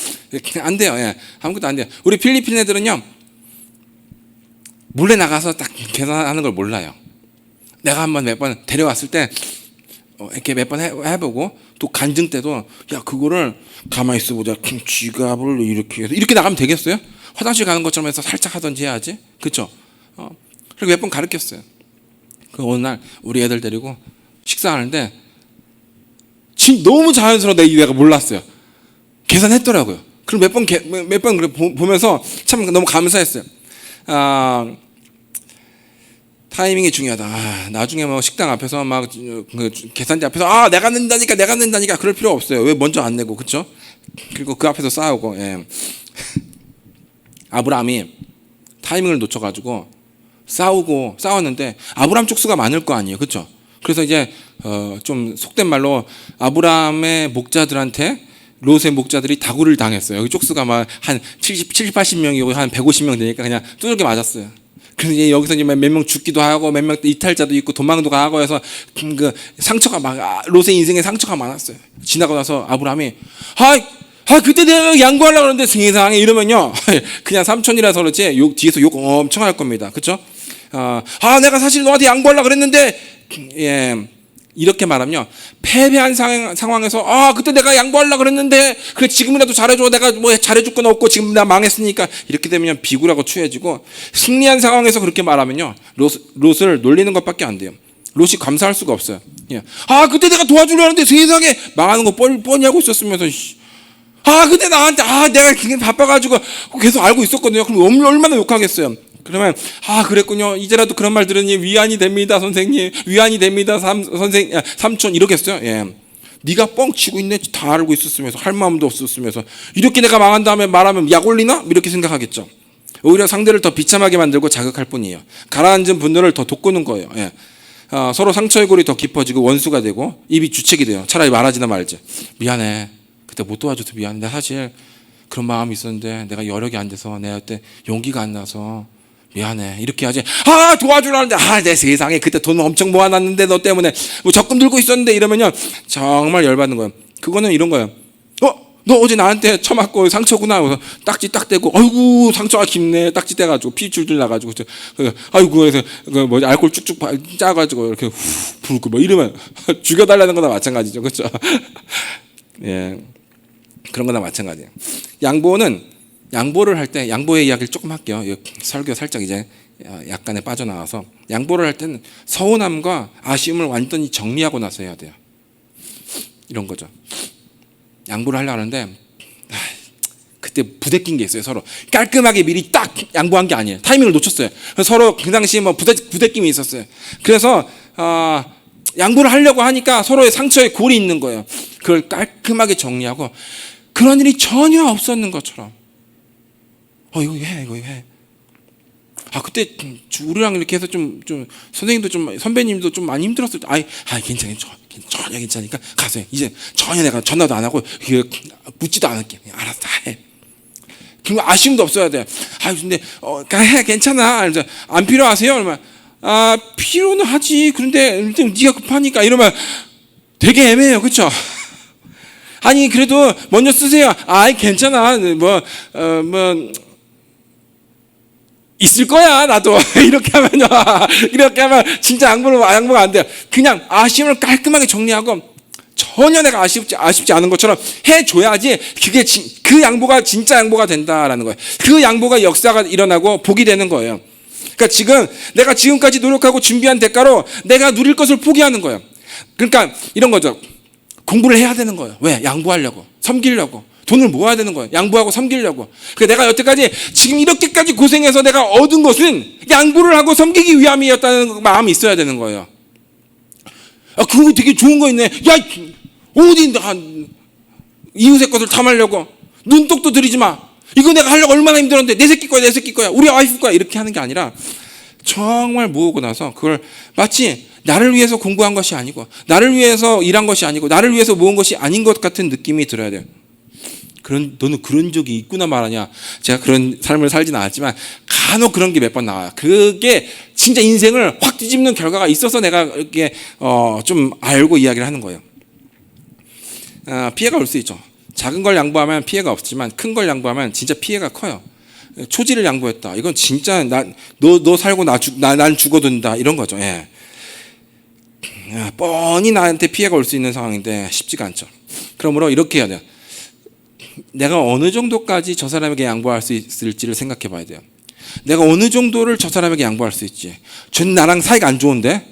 안 돼요. 예, 아무것도 안 돼요. 우리 필리핀 애들은요 몰래 나가서 딱 계산하는 걸 몰라요. 내가 한번 몇 번 데려왔을 때 이렇게 몇 번 해보고 또 간증 때도 그거를 가만히 있어보자. 지갑을 이렇게 해서 이렇게 나가면 되겠어요? 화장실 가는 것처럼 해서 살짝 하든지 해야지, 그렇죠? 그리고 몇 번 가르쳤어요. 그 어느 날 우리 애들 데리고 식사하는데 너무 자연스러워 내가 몰랐어요. 계산했더라고요. 그럼 몇 번 보면서 참 너무 감사했어요. 타이밍이 중요하다. 나중에 뭐 식당 앞에서 막 그 계산대 앞에서 내가 낸다니까 그럴 필요 없어요. 왜 먼저 안 내고, 그렇죠? 그리고 그 앞에서 싸우고. 예. 아브라함이 타이밍을 놓쳐가지고 싸웠는데 아브라함 쪽수가 많을 거 아니에요, 그렇죠? 그래서 이제 좀 속된 말로 아브라함의 목자들한테 롯의 목자들이 다구를 당했어요. 여기 쪽수가 막 한 80명이고 한 150명 되니까 그냥 두들겨 맞았어요. 그래서 이제 여기서 이제 몇 명 죽기도 하고 몇 명 이탈자도 있고 도망도 가고 해서 그 상처가 막 롯의 인생에 상처가 많았어요. 지나고 나서 아브라함이 그때 내가 양보하려고 하는데 세상에 이러면요 그냥 삼촌이라서 그렇지 뒤에서 욕 엄청 할 겁니다, 그렇죠? 내가 사실 너한테 양보하려고 그랬는데, 예, 이렇게 말하면요 패배한 상황에서 그때 내가 양보하려고 그랬는데 그래 지금이라도 잘해줘. 내가 뭐 잘해줄 건 없고 지금 나 망했으니까. 이렇게 되면 비굴하고 추해지고, 승리한 상황에서 그렇게 말하면요 롯을 놀리는 것밖에 안 돼요. 롯이 감사할 수가 없어요. 예. 그때 내가 도와주려고 하는데 세상에 망하는 거 뻔히 하고 있었으면서 근데 나한테 내가 굉장히 바빠가지고 계속 알고 있었거든요. 그럼 얼마나 욕하겠어요. 그러면 그랬군요. 이제라도 그런 말 들으니 위안이 됩니다, 선생님. 위안이 됩니다, 삼촌. 이러겠어요. 예. 네가 뻥치고 있네. 다 알고 있었으면서 할 마음도 없었으면서 이렇게 내가 망한 다음에 말하면 약 올리나? 이렇게 생각하겠죠. 오히려 상대를 더 비참하게 만들고 자극할 뿐이에요. 가라앉은 분노를 더 돋구는 거예요. 예. 서로 상처의 골이 더 깊어지고 원수가 되고 입이 주책이 돼요. 차라리 말하지나 말지. 미안해. 그때 못 도와줘서 미안해. 나 사실 그런 마음이 있었는데 내가 여력이 안 돼서 내가 그때 용기가 안 나서 미안해. 이렇게 하지. 도와주라는데 내 세상에 그때 돈 엄청 모아놨는데 너 때문에 뭐 적금 들고 있었는데 이러면요 정말 열받는 거예요. 그거는 이런 거예요. 너 어제 나한테 쳐맞고 상처구나. 그래서 딱지 딱 대고 아이고 상처가 깊네. 딱지 떼가지고 피 줄줄 나가지고 아이고 그래서 알코올 쭉쭉 짜가지고 이렇게 후 부르고 뭐 이러면 죽여달라는 거나 마찬가지죠, 그렇죠? 예, 그런 거나 마찬가지예요. 양보를 할 때 양보의 이야기를 조금 할게요. 설교 살짝 이제 약간의 빠져나와서 양보를 할 때는 서운함과 아쉬움을 완전히 정리하고 나서 해야 돼요. 이런 거죠. 양보를 하려고 하는데 그때 부대낀 게 있어요. 서로 깔끔하게 미리 딱 양보한 게 아니에요. 타이밍을 놓쳤어요. 서로 그 당시에 뭐 부대낌이 있었어요. 그래서 양보를 하려고 하니까 서로의 상처에 골이 있는 거예요. 그걸 깔끔하게 정리하고 그런 일이 전혀 없었는 것처럼 이거 해. 그때 우리랑 이렇게 해서 좀 선생님도 좀 선배님도 좀 많이 힘들었을 때 괜찮아. 전혀 괜찮으니까 가서 해. 이제 전혀 내가 전화도 안 하고 묻지도 않을게. 알았어, 해. 그럼 아쉬움도 없어야 돼. 근데 해, 괜찮아. 안 필요하세요? 그러면 필요는 하지. 그런데 일단 네가 급하니까 이러면 되게 애매해요. 그렇죠? 아니 그래도 먼저 쓰세요. 괜찮아. 있을 거야 나도. 이렇게 하면 진짜 양보가 안 돼요. 그냥 아쉬움을 깔끔하게 정리하고 전혀 내가 아쉽지 않은 것처럼 해줘야지 그게 그 양보가 진짜 양보가 된다라는 거예요. 그 양보가 역사가 일어나고 복이 되는 거예요. 그러니까 내가 지금까지 노력하고 준비한 대가로 내가 누릴 것을 포기하는 거예요. 그러니까 이런 거죠. 공부를 해야 되는 거예요. 왜? 양보하려고, 섬기려고. 돈을 모아야 되는 거예요. 양보하고 섬기려고. 그러니까 내가 여태까지 지금 이렇게까지 고생해서 내가 얻은 것은 양보를 하고 섬기기 위함이었다는 마음이 있어야 되는 거예요. 그거 되게 좋은 거 있네. 야, 어디 이웃의 것을 탐하려고. 눈독도 들이지 마. 이거 내가 하려고 얼마나 힘들었는데 내 새끼 거야. 우리 와이프 거야. 이렇게 하는 게 아니라 정말 모으고 나서 그걸 마치 나를 위해서 공부한 것이 아니고 나를 위해서 일한 것이 아니고 나를 위해서 모은 것이 아닌 것 같은 느낌이 들어야 돼요. 너는 그런 적이 있구나 말하냐. 제가 그런 삶을 살지는 않았지만 간혹 그런 게 몇 번 나와요. 그게 진짜 인생을 확 뒤집는 결과가 있어서 내가 이렇게 좀 알고 이야기를 하는 거예요. 피해가 올 수 있죠. 작은 걸 양보하면 피해가 없지만 큰 걸 양보하면 진짜 피해가 커요. 초지를 양보했다. 이건 진짜 너 살고 난 죽어든다 이런 거죠. 예. 뻔히 나한테 피해가 올 수 있는 상황인데 쉽지가 않죠. 그러므로 이렇게 해야 돼요. 내가 어느 정도까지 저 사람에게 양보할 수 있을지를 생각해 봐야 돼요. 내가 어느 정도를 저 사람에게 양보할 수 있지. 쟤는 나랑 사이가 안 좋은데?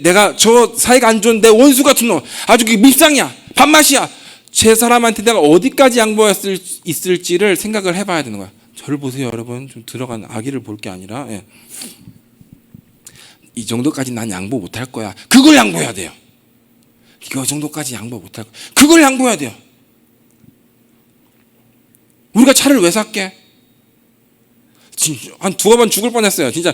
내가 저 사이가 안 좋은 내 원수 같은 놈, 아주 밉상이야, 밥맛이야. 제 사람한테 내가 어디까지 양보할 수 있을지를 생각을 해봐야 되는 거야. 저를 보세요, 여러분. 좀 들어간 아기를 볼 게 아니라, 예. 이 정도까지 난 양보 못할 거야. 그걸 양보해야 돼요. 이 정도까지 양보 못할 거야. 그걸 양보해야 돼요. 우리가 차를 왜 샀게? 한 두어 번 죽을 뻔했어요. 진짜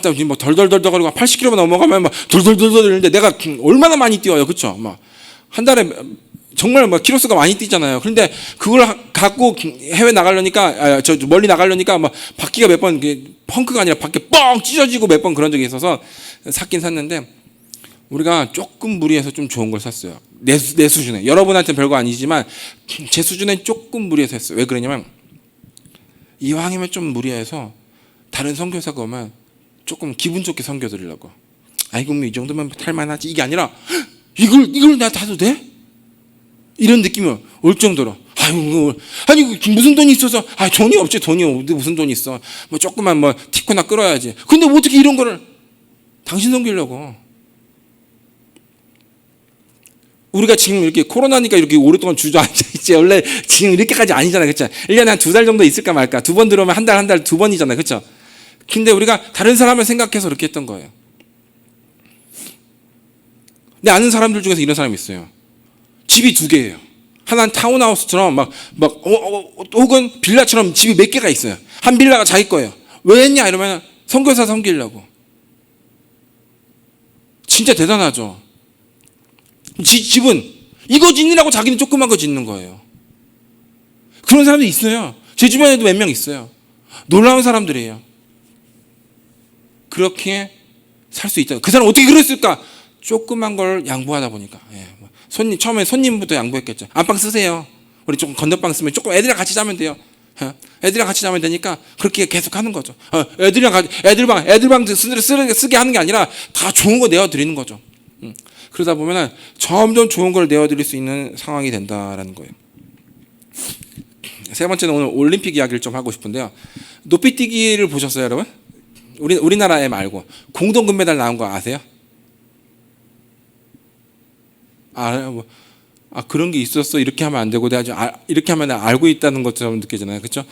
지금 뭐 덜덜덜덜거리고 80km만 넘어가면 막 덜덜덜덜 이러는데 내가 얼마나 많이 뛰어요, 그렇죠? 막 한 달에 정말 막 키로수가 많이 뛰잖아요. 그런데 그걸 갖고 해외 나가려니까 멀리 나가려니까 막 바퀴가 몇 번 펑크가 아니라 바퀴 뻥 찢어지고 몇 번 그런 적이 있어서 샀긴 샀는데 우리가 조금 무리해서 좀 좋은 걸 샀어요. 내 수준에. 여러분한테는 별거 아니지만 제 수준에 조금 무리해서 했어요. 왜 그러냐면 이왕이면 좀 무리해서 다른 선교사가 오면 조금 기분 좋게 선교드리려고. 아이고 뭐 이 정도면 탈만하지. 이게 아니라 이걸 내가 타도 돼? 이런 느낌이 올 정도로. 아니 무슨 돈이 있어서. 돈이 없지. 무슨 돈이 있어. 뭐 조그만 티코나 끌어야지. 근데 뭐 어떻게 이런 거를 당신 섬기려고. 우리가 지금 이렇게 코로나니까 이렇게 오랫동안 주저앉아있지. 원래 지금 이렇게까지 아니잖아요. 그렇죠? 1년에 한 2달 정도 있을까 말까. 2번 들어오면 한 달 2번이잖아요. 그렇죠? 근데 우리가 다른 사람을 생각해서 그렇게 했던 거예요. 내 아는 사람들 중에서 이런 사람이 있어요. 집이 2개예요. 하나는 타운하우스처럼 혹은 빌라처럼 집이 몇 개가 있어요. 한 빌라가 자기 거예요. 왜 했냐 이러면 선교사 섬기려고. 진짜 대단하죠. 집은 이거 짓느라고 자기는 조그만 거 짓는 거예요. 그런 사람도 있어요. 제 주변에도 몇 명 있어요. 놀라운 사람들이에요. 그렇게 살 수 있다. 그 사람 어떻게 그랬을까? 조그만 걸 양보하다 보니까. 예. 처음에 손님부터 양보했겠죠. 안방 쓰세요. 우리 조금 건너방 쓰면 조금 애들이랑 같이 자면 돼요. 애들이랑 같이 자면 되니까 그렇게 계속 하는 거죠. 애들방 쓰게 하는 게 아니라 다 좋은 거 내어드리는 거죠. 그러다 보면 점점 좋은 걸 내어드릴 수 있는 상황이 된다라는 거예요. 세 번째는 오늘 올림픽 이야기를 좀 하고 싶은데요. 높이뛰기를 보셨어요, 여러분? 우리나라에 말고 공동 금메달 나온 거 아세요? 그런 게 있었어. 이렇게 하면 안 되고 내가 이렇게 하면 알고 있다는 것처럼 느껴지잖아요. 그렇죠?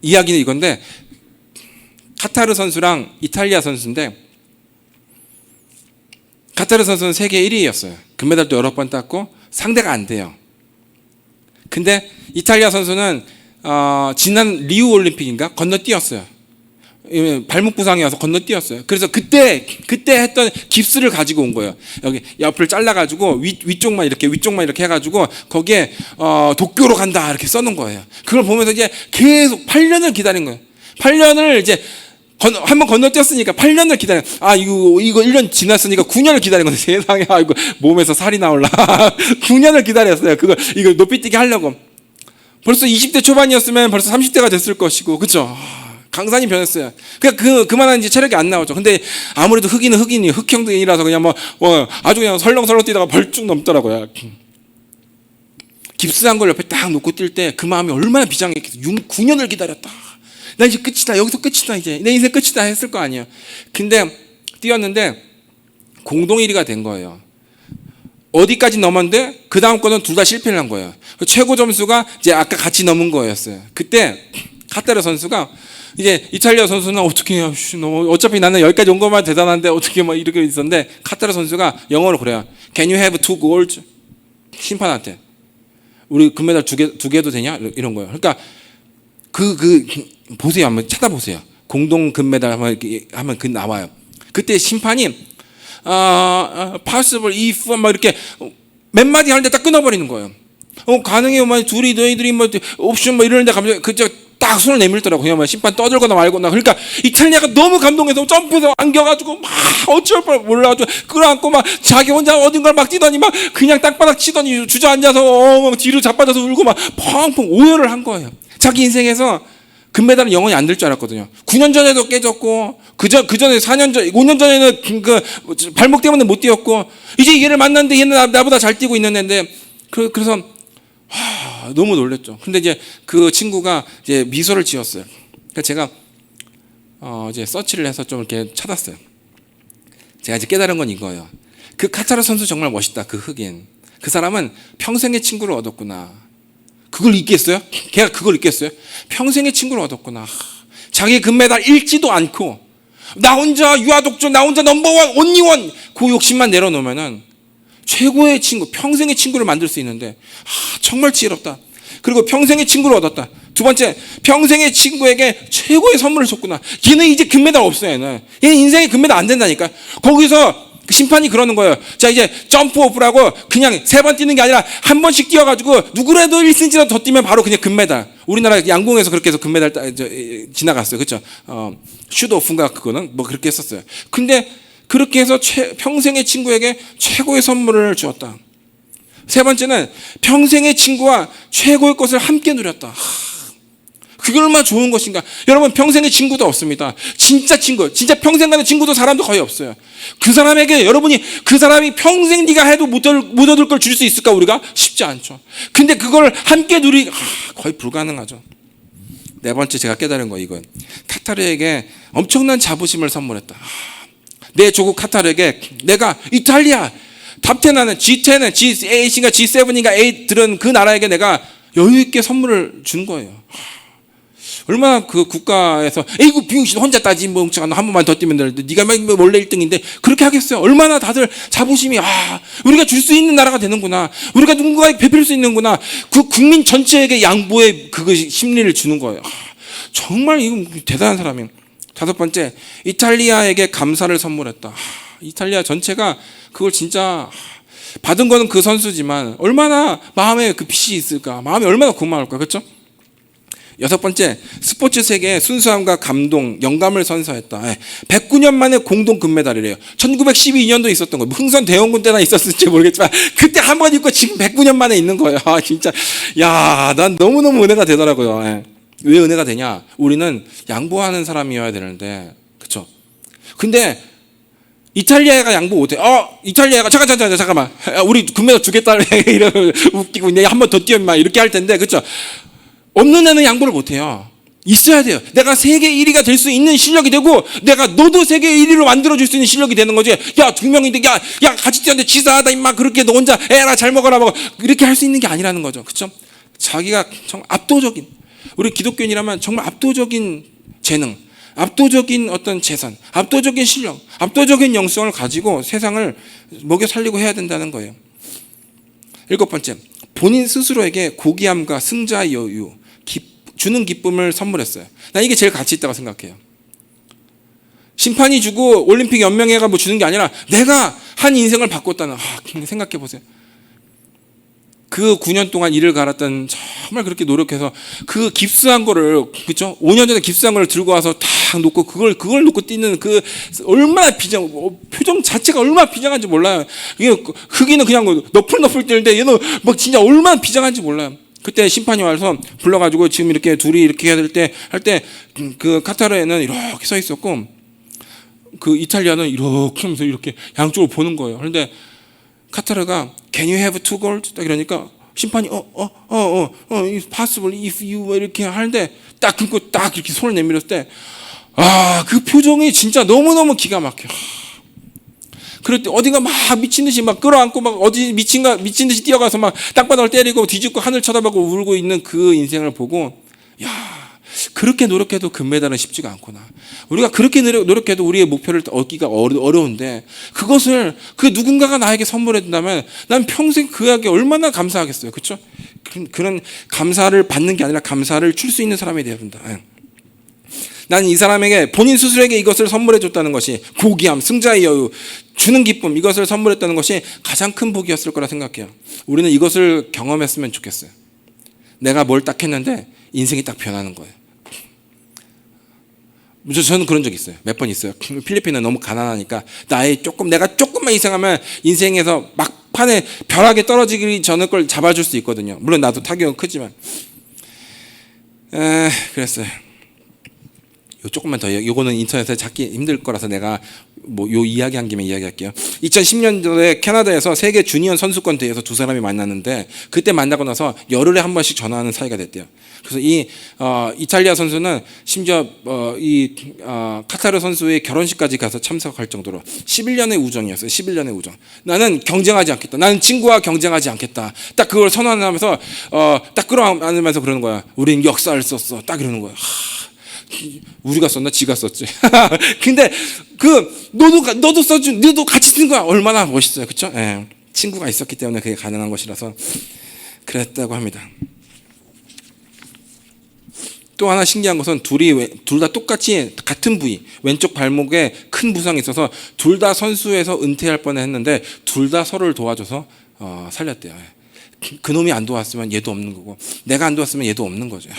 이야기는 이건데 카타르 선수랑 이탈리아 선수인데 카타르 선수는 세계 1위였어요. 금메달도 여러 번 땄고 상대가 안 돼요. 근데 이탈리아 선수는 지난 리우 올림픽인가 건너뛰었어요. 발목 부상이어서 건너뛰었어요. 그래서 그때 했던 깁스를 가지고 온 거예요. 여기 옆을 잘라가지고 위쪽만 이렇게 해가지고 거기에 도쿄로 간다 이렇게 써놓은 거예요. 그걸 보면서 이제 계속 8년을 기다린 거예요. 8년을 이제 한 번 건너뛰었으니까 8년을 기다려. 이거 1년 지났으니까 9년을 기다린 건데 세상에, 이거 몸에서 살이 나올라. 9년을 기다렸어요. 이거 높이뛰기 하려고. 벌써 20대 초반이었으면 벌써 30대가 됐을 것이고, 그쵸? 강산이 변했어요. 그만한 이제 체력이 안 나오죠. 근데 아무래도 흑인은 흑형이라서 그냥 아주 그냥 설렁설렁 뛰다가 벌쭉 넘더라고요. 깁스한 걸 옆에 딱 놓고 뛸 때 그 마음이 얼마나 비장했겠어. 9년을 기다렸다. 나 이제 끝이다. 여기서 끝이다. 이제 내 인생 끝이다 했을 거 아니에요. 근데 뛰었는데 공동 1위가 된 거예요. 어디까지 넘었는데 그 다음 거는 둘 다 실패를 한 거예요. 최고 점수가 이제 아까 같이 넘은 거였어요. 그때 카타르 선수가 이제 이탈리아 선수는 어떻게 해요? 어차피 나는 여기까지 온 것만 대단한데 어떻게 이렇게 있었는데 카타르 선수가 영어로 그래요. Can you have 2 goals? 심판한테 우리 금메달 두 개도 되냐? 이런 거예요. 그러니까 보세요. 한번 찾아보세요. 공동 금메달 하면 나와요. 그때 심판이 possible if 이렇게 몇 마디 하는데 딱 끊어버리는 거예요. 가능해요. 둘이 너희들이 옵션 이러는데 갑자기 딱 손을 내밀더라고. 그냥 심판 떠들거나 말거나. 그러니까 이탈리아가 너무 감동해서 점프해서 안겨가지고 막 어쩔 뻔 몰라가지고 끌어안고 막 자기 혼자 어딘가를 막 뛰더니 막 그냥 땅바닥 치더니 주저앉아서 뒤로 자빠져서 울고 막 펑펑 오열을 한 거예요. 자기 인생에서 금메달은 영원히 안 될 줄 알았거든요. 9년 전에도 깨졌고 그 전에 4년 전 5년 전에는 발목 때문에 못 뛰었고 이제 얘를 만났는데 얘는 나보다 잘 뛰고 있는 애인데 그래서 너무 놀랬죠. 근데 이제 그 친구가 이제 미소를 지었어요. 그러니까 제가 이제 서치를 해서 좀 이렇게 찾았어요. 제가 이제 깨달은 건 이거예요. 그 카타르 선수 정말 멋있다. 그 흑인. 그 사람은 평생의 친구를 얻었구나. 그걸 잊겠어요? 걔가 그걸 잊겠어요? 평생의 친구를 얻었구나. 자기 금메달 잃지도 않고 나 혼자 유아독존, 나 혼자 넘버원, 온리원 그 욕심만 내려놓으면은 최고의 친구, 평생의 친구를 만들 수 있는데 정말 지혜롭다. 그리고 평생의 친구를 얻었다. 두 번째, 평생의 친구에게 최고의 선물을 줬구나. 얘는 이제 금메달 없어요. 얘는 인생에 금메달 안 된다니까. 거기서 심판이 그러는 거예요. 자, 이제 점프 오프라고 그냥 3번 뛰는 게 아니라 한 번씩 뛰어가지고 누구라도 1cm라도 더 뛰면 바로 그냥 금메달. 우리나라 양궁에서 그렇게 해서 금메달 지나갔어요. 그렇죠? 슛 오프인가 그거는 그렇게 했었어요. 근데 그렇게 해서 평생의 친구에게 최고의 선물을 주었다. 세 번째는 평생의 친구와 최고의 것을 함께 누렸다. 그게 얼마나 좋은 것인가. 여러분, 평생의 친구도 없습니다. 진짜 친구, 진짜 평생 가는 친구도 사람도 거의 없어요. 그 사람에게 여러분이 그 사람이 평생 네가 해도 못 얻을 걸 줄 수 있을까? 우리가 쉽지 않죠. 근데 그걸 함께 거의 불가능하죠. 네 번째 제가 깨달은 거 이건 카타르에게 엄청난 자부심을 선물했다. 내 조국 카타르에게 내가 이탈리아 탑10하는 G10은 G8인가 G7인가 8 들은 그 나라에게 내가 여유 있게 선물을 준 거예요. 얼마나 그 국가에서 에이구 비용신 혼자 따지 멍청한 한 번만 더 뛰면 되는데 네가 원래 1등인데 그렇게 하겠어요? 얼마나 다들 자부심이 우리가 줄 수 있는 나라가 되는구나. 우리가 누군가에게 베풀 수 있는구나. 그 국민 전체에게 양보의 그것이 심리를 주는 거예요. 정말 이건 대단한 사람이에요. 다섯 번째, 이탈리아에게 감사를 선물했다. 이탈리아 전체가 그걸 진짜 받은 거는 그 선수지만 얼마나 마음에 그 빛이 있을까. 마음이 얼마나 고마울까. 그렇죠? 여섯 번째, 스포츠 세계에 순수함과 감동, 영감을 선사했다. 109년 만에 공동 금메달이래요. 1912년도 있었던 거예요. 흥선 대원군 때나 있었을지 모르겠지만 그때 한 번 있고 지금 109년 만에 있는 거예요. 진짜 난 너무너무 은혜가 되더라고요. 왜 은혜가 되냐? 우리는 양보하는 사람이어야 되는데, 그렇죠? 근데 이탈리아가 양보 못해. 이탈리아가 잠깐만. 우리 금메달 주겠다 이러면 웃기고 한 번 더 뛰어 임마 이렇게 할 텐데, 그렇죠? 없는 애는 양보를 못해요. 있어야 돼요. 내가 세계 1위가 될 수 있는 실력이 되고 너도 세계 1위로 만들어줄 수 있는 실력이 되는 거지. 야, 두 명인데 야 같이 뛰었는데 지사하다 임마 그렇게 너 혼자 에라 잘 먹어라 먹어 이렇게 할 수 있는 게 아니라는 거죠. 그렇죠? 자기가 정말 압도적인, 우리 기독교인이라면 정말 압도적인 재능, 압도적인 어떤 재산, 압도적인 실력, 압도적인 영성을 가지고 세상을 먹여 살리고 해야 된다는 거예요. 일곱 번째, 본인 스스로에게 고귀함과 승자의 여유, 주는 기쁨을 선물했어요. 난 이게 제일 가치 있다고 생각해요. 심판이 주고 올림픽 연맹회가 주는 게 아니라 내가 한 인생을 바꿨다는. 생각해 보세요. 그 9년 동안 이를 갈았던 정말 그렇게 노력해서 그 깁스한 거를 그죠? 5년 전에 깁스한 거를 들고 와서 딱 놓고 그걸 놓고 뛰는 그 얼마나 표정 자체가 얼마나 비장한지 몰라요. 이게 흑인은 그냥 너풀너풀 뛰는데 얘는 막 진짜 얼마나 비장한지 몰라요. 그때 심판이 와서 불러가지고 지금 이렇게 둘이 이렇게 해야 될 때 할 때 그 카타르에는 이렇게 서 있었고 그 이탈리아는 이렇게 하면서 이렇게 양쪽으로 보는 거예요. 그런데 카타르가 Can you have two gold? 딱 이러니까 심판이 it's possible if you 이렇게 하는데 딱 끊고 딱 이렇게 손을 내밀었을 때 그 표정이 진짜 너무너무 기가 막혀. 그럴 때 어디가 막 미친 듯이 막 끌어안고 막 어디 미친 듯이 뛰어가서 막 땅바닥을 때리고 뒤집고 하늘 쳐다보고 울고 있는 그 인생을 보고 그렇게 노력해도 금메달은 쉽지가 않구나. 우리가 그렇게 노력해도 우리의 목표를 얻기가 어려운데 그것을 그 누군가가 나에게 선물해 준다면 난 평생 그에게 얼마나 감사하겠어요. 그렇죠? 그런 감사를 받는 게 아니라 감사를 줄 수 있는 사람이 되어야 된다. 나는 이 사람에게 본인 스스로에게 이것을 선물해 줬다는 것이 고귀함, 승자의 여유, 주는 기쁨 이것을 선물했다는 것이 가장 큰 복이었을 거라 생각해요. 우리는 이것을 경험했으면 좋겠어요. 내가 뭘 딱 했는데 인생이 딱 변하는 거예요. 저는 그런 적 있어요. 몇 번 있어요. 필리핀은 너무 가난하니까 내가 조금만 이상하면 인생에서 막판에 벼락에 떨어지기 전에 걸 잡아줄 수 있거든요. 물론 나도 타격은 크지만 그랬어요. 조금만 더 요거는 인터넷에 찾기 힘들 거라서 내가 요 이야기한 김에 이야기할게요. 2010년도에 캐나다에서 세계 주니어 선수권 대회에서 두 사람이 만났는데 그때 만나고 나서 열흘에 한 번씩 전화하는 사이가 됐대요. 그래서 이 이탈리아 선수는 심지어 카타르 선수의 결혼식까지 가서 참석할 정도로 11년의 우정이었어요. 11년의 우정. 나는 경쟁하지 않겠다. 나는 친구와 경쟁하지 않겠다. 딱 그걸 선언하면서 딱 끌어안으면서 그러는 거야. 우린 역사를 썼어. 딱 이러는 거야. 우리가 썼나? 지가 썼지. 근데 너도 써준, 너도 같이 쓴 거야. 얼마나 멋있어요, 그렇죠? 예. 친구가 있었기 때문에 그게 가능한 것이라서 그랬다고 합니다. 또 하나 신기한 것은 둘 다 똑같이 같은 부위, 왼쪽 발목에 큰 부상이 있어서 둘 다 선수에서 은퇴할 뻔했는데 둘 다 서로를 도와줘서 살렸대요. 그놈이 안 도왔으면 얘도 없는 거고 내가 안 도왔으면 얘도 없는 거죠.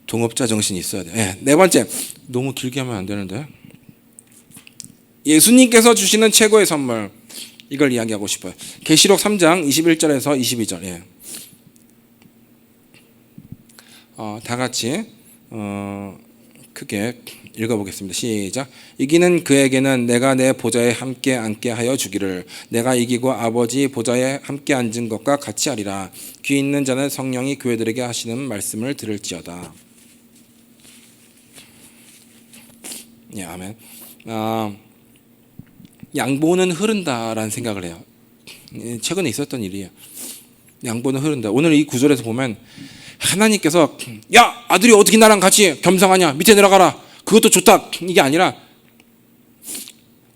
동업자 정신이 있어야 돼요. 네 번째, 너무 길게 하면 안 되는데 예수님께서 주시는 최고의 선물 이걸 이야기하고 싶어요. 계시록 3장 21절에서 22절. 다 같이 크게 읽어보겠습니다. 시작. 이기는 그에게는 내가 내 보좌에 함께 앉게 하여 주기를 내가 이기고 아버지 보좌에 함께 앉은 것과 같이 하리라. 귀 있는 자는 성령이 교회들에게 하시는 말씀을 들을지어다. 아멘. 양보는 흐른다라는 생각을 해요. 최근에 있었던 일이에요. 양보는 흐른다. 오늘 이 구절에서 보면 하나님께서 야 아들이 어떻게 나랑 같이 겸상하냐 밑에 내려가라 그것도 좋다 이게 아니라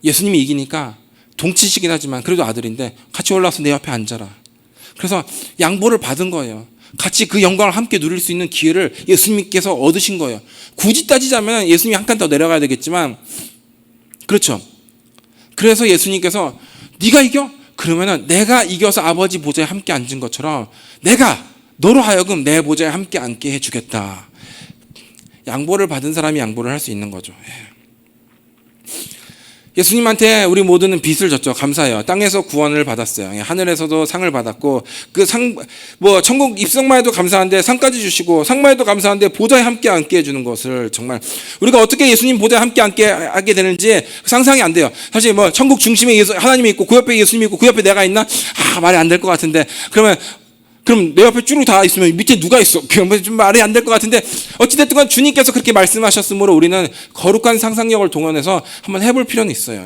예수님이 이기니까 동치시긴 하지만 그래도 아들인데 같이 올라와서 내 옆에 앉아라. 그래서 양보를 받은 거예요. 같이 그 영광을 함께 누릴 수 있는 기회를 예수님께서 얻으신 거예요. 굳이 따지자면 예수님이 한 칸 더 내려가야 되겠지만 그렇죠. 그래서 예수님께서 네가 이겨? 그러면은 내가 이겨서 아버지 보좌에 함께 앉은 것처럼 내가 너로 하여금 내 보좌에 함께 앉게 해주겠다. 양보를 받은 사람이 양보를 할 수 있는 거죠. 예수님한테 우리 모두는 빚을 졌죠. 감사해요. 땅에서 구원을 받았어요. 하늘에서도 상을 받았고 그 천국 입성만 해도 감사한데 상까지 주시고 상만 해도 감사한데 보좌에 함께 앉게 해주는 것을 정말 우리가 어떻게 예수님 보좌에 함께 앉게 하게 되는지 상상이 안 돼요. 사실 천국 중심에 하나님이 있고 그 옆에 예수님이 있고 그 옆에 내가 있나? 말이 안 될 것 같은데 그럼 내 옆에 쭈룩 다 있으면 밑에 누가 있어? 좀 말이 안 될 것 같은데 어찌됐든 간 주님께서 그렇게 말씀하셨으므로 우리는 거룩한 상상력을 동원해서 한번 해볼 필요는 있어요.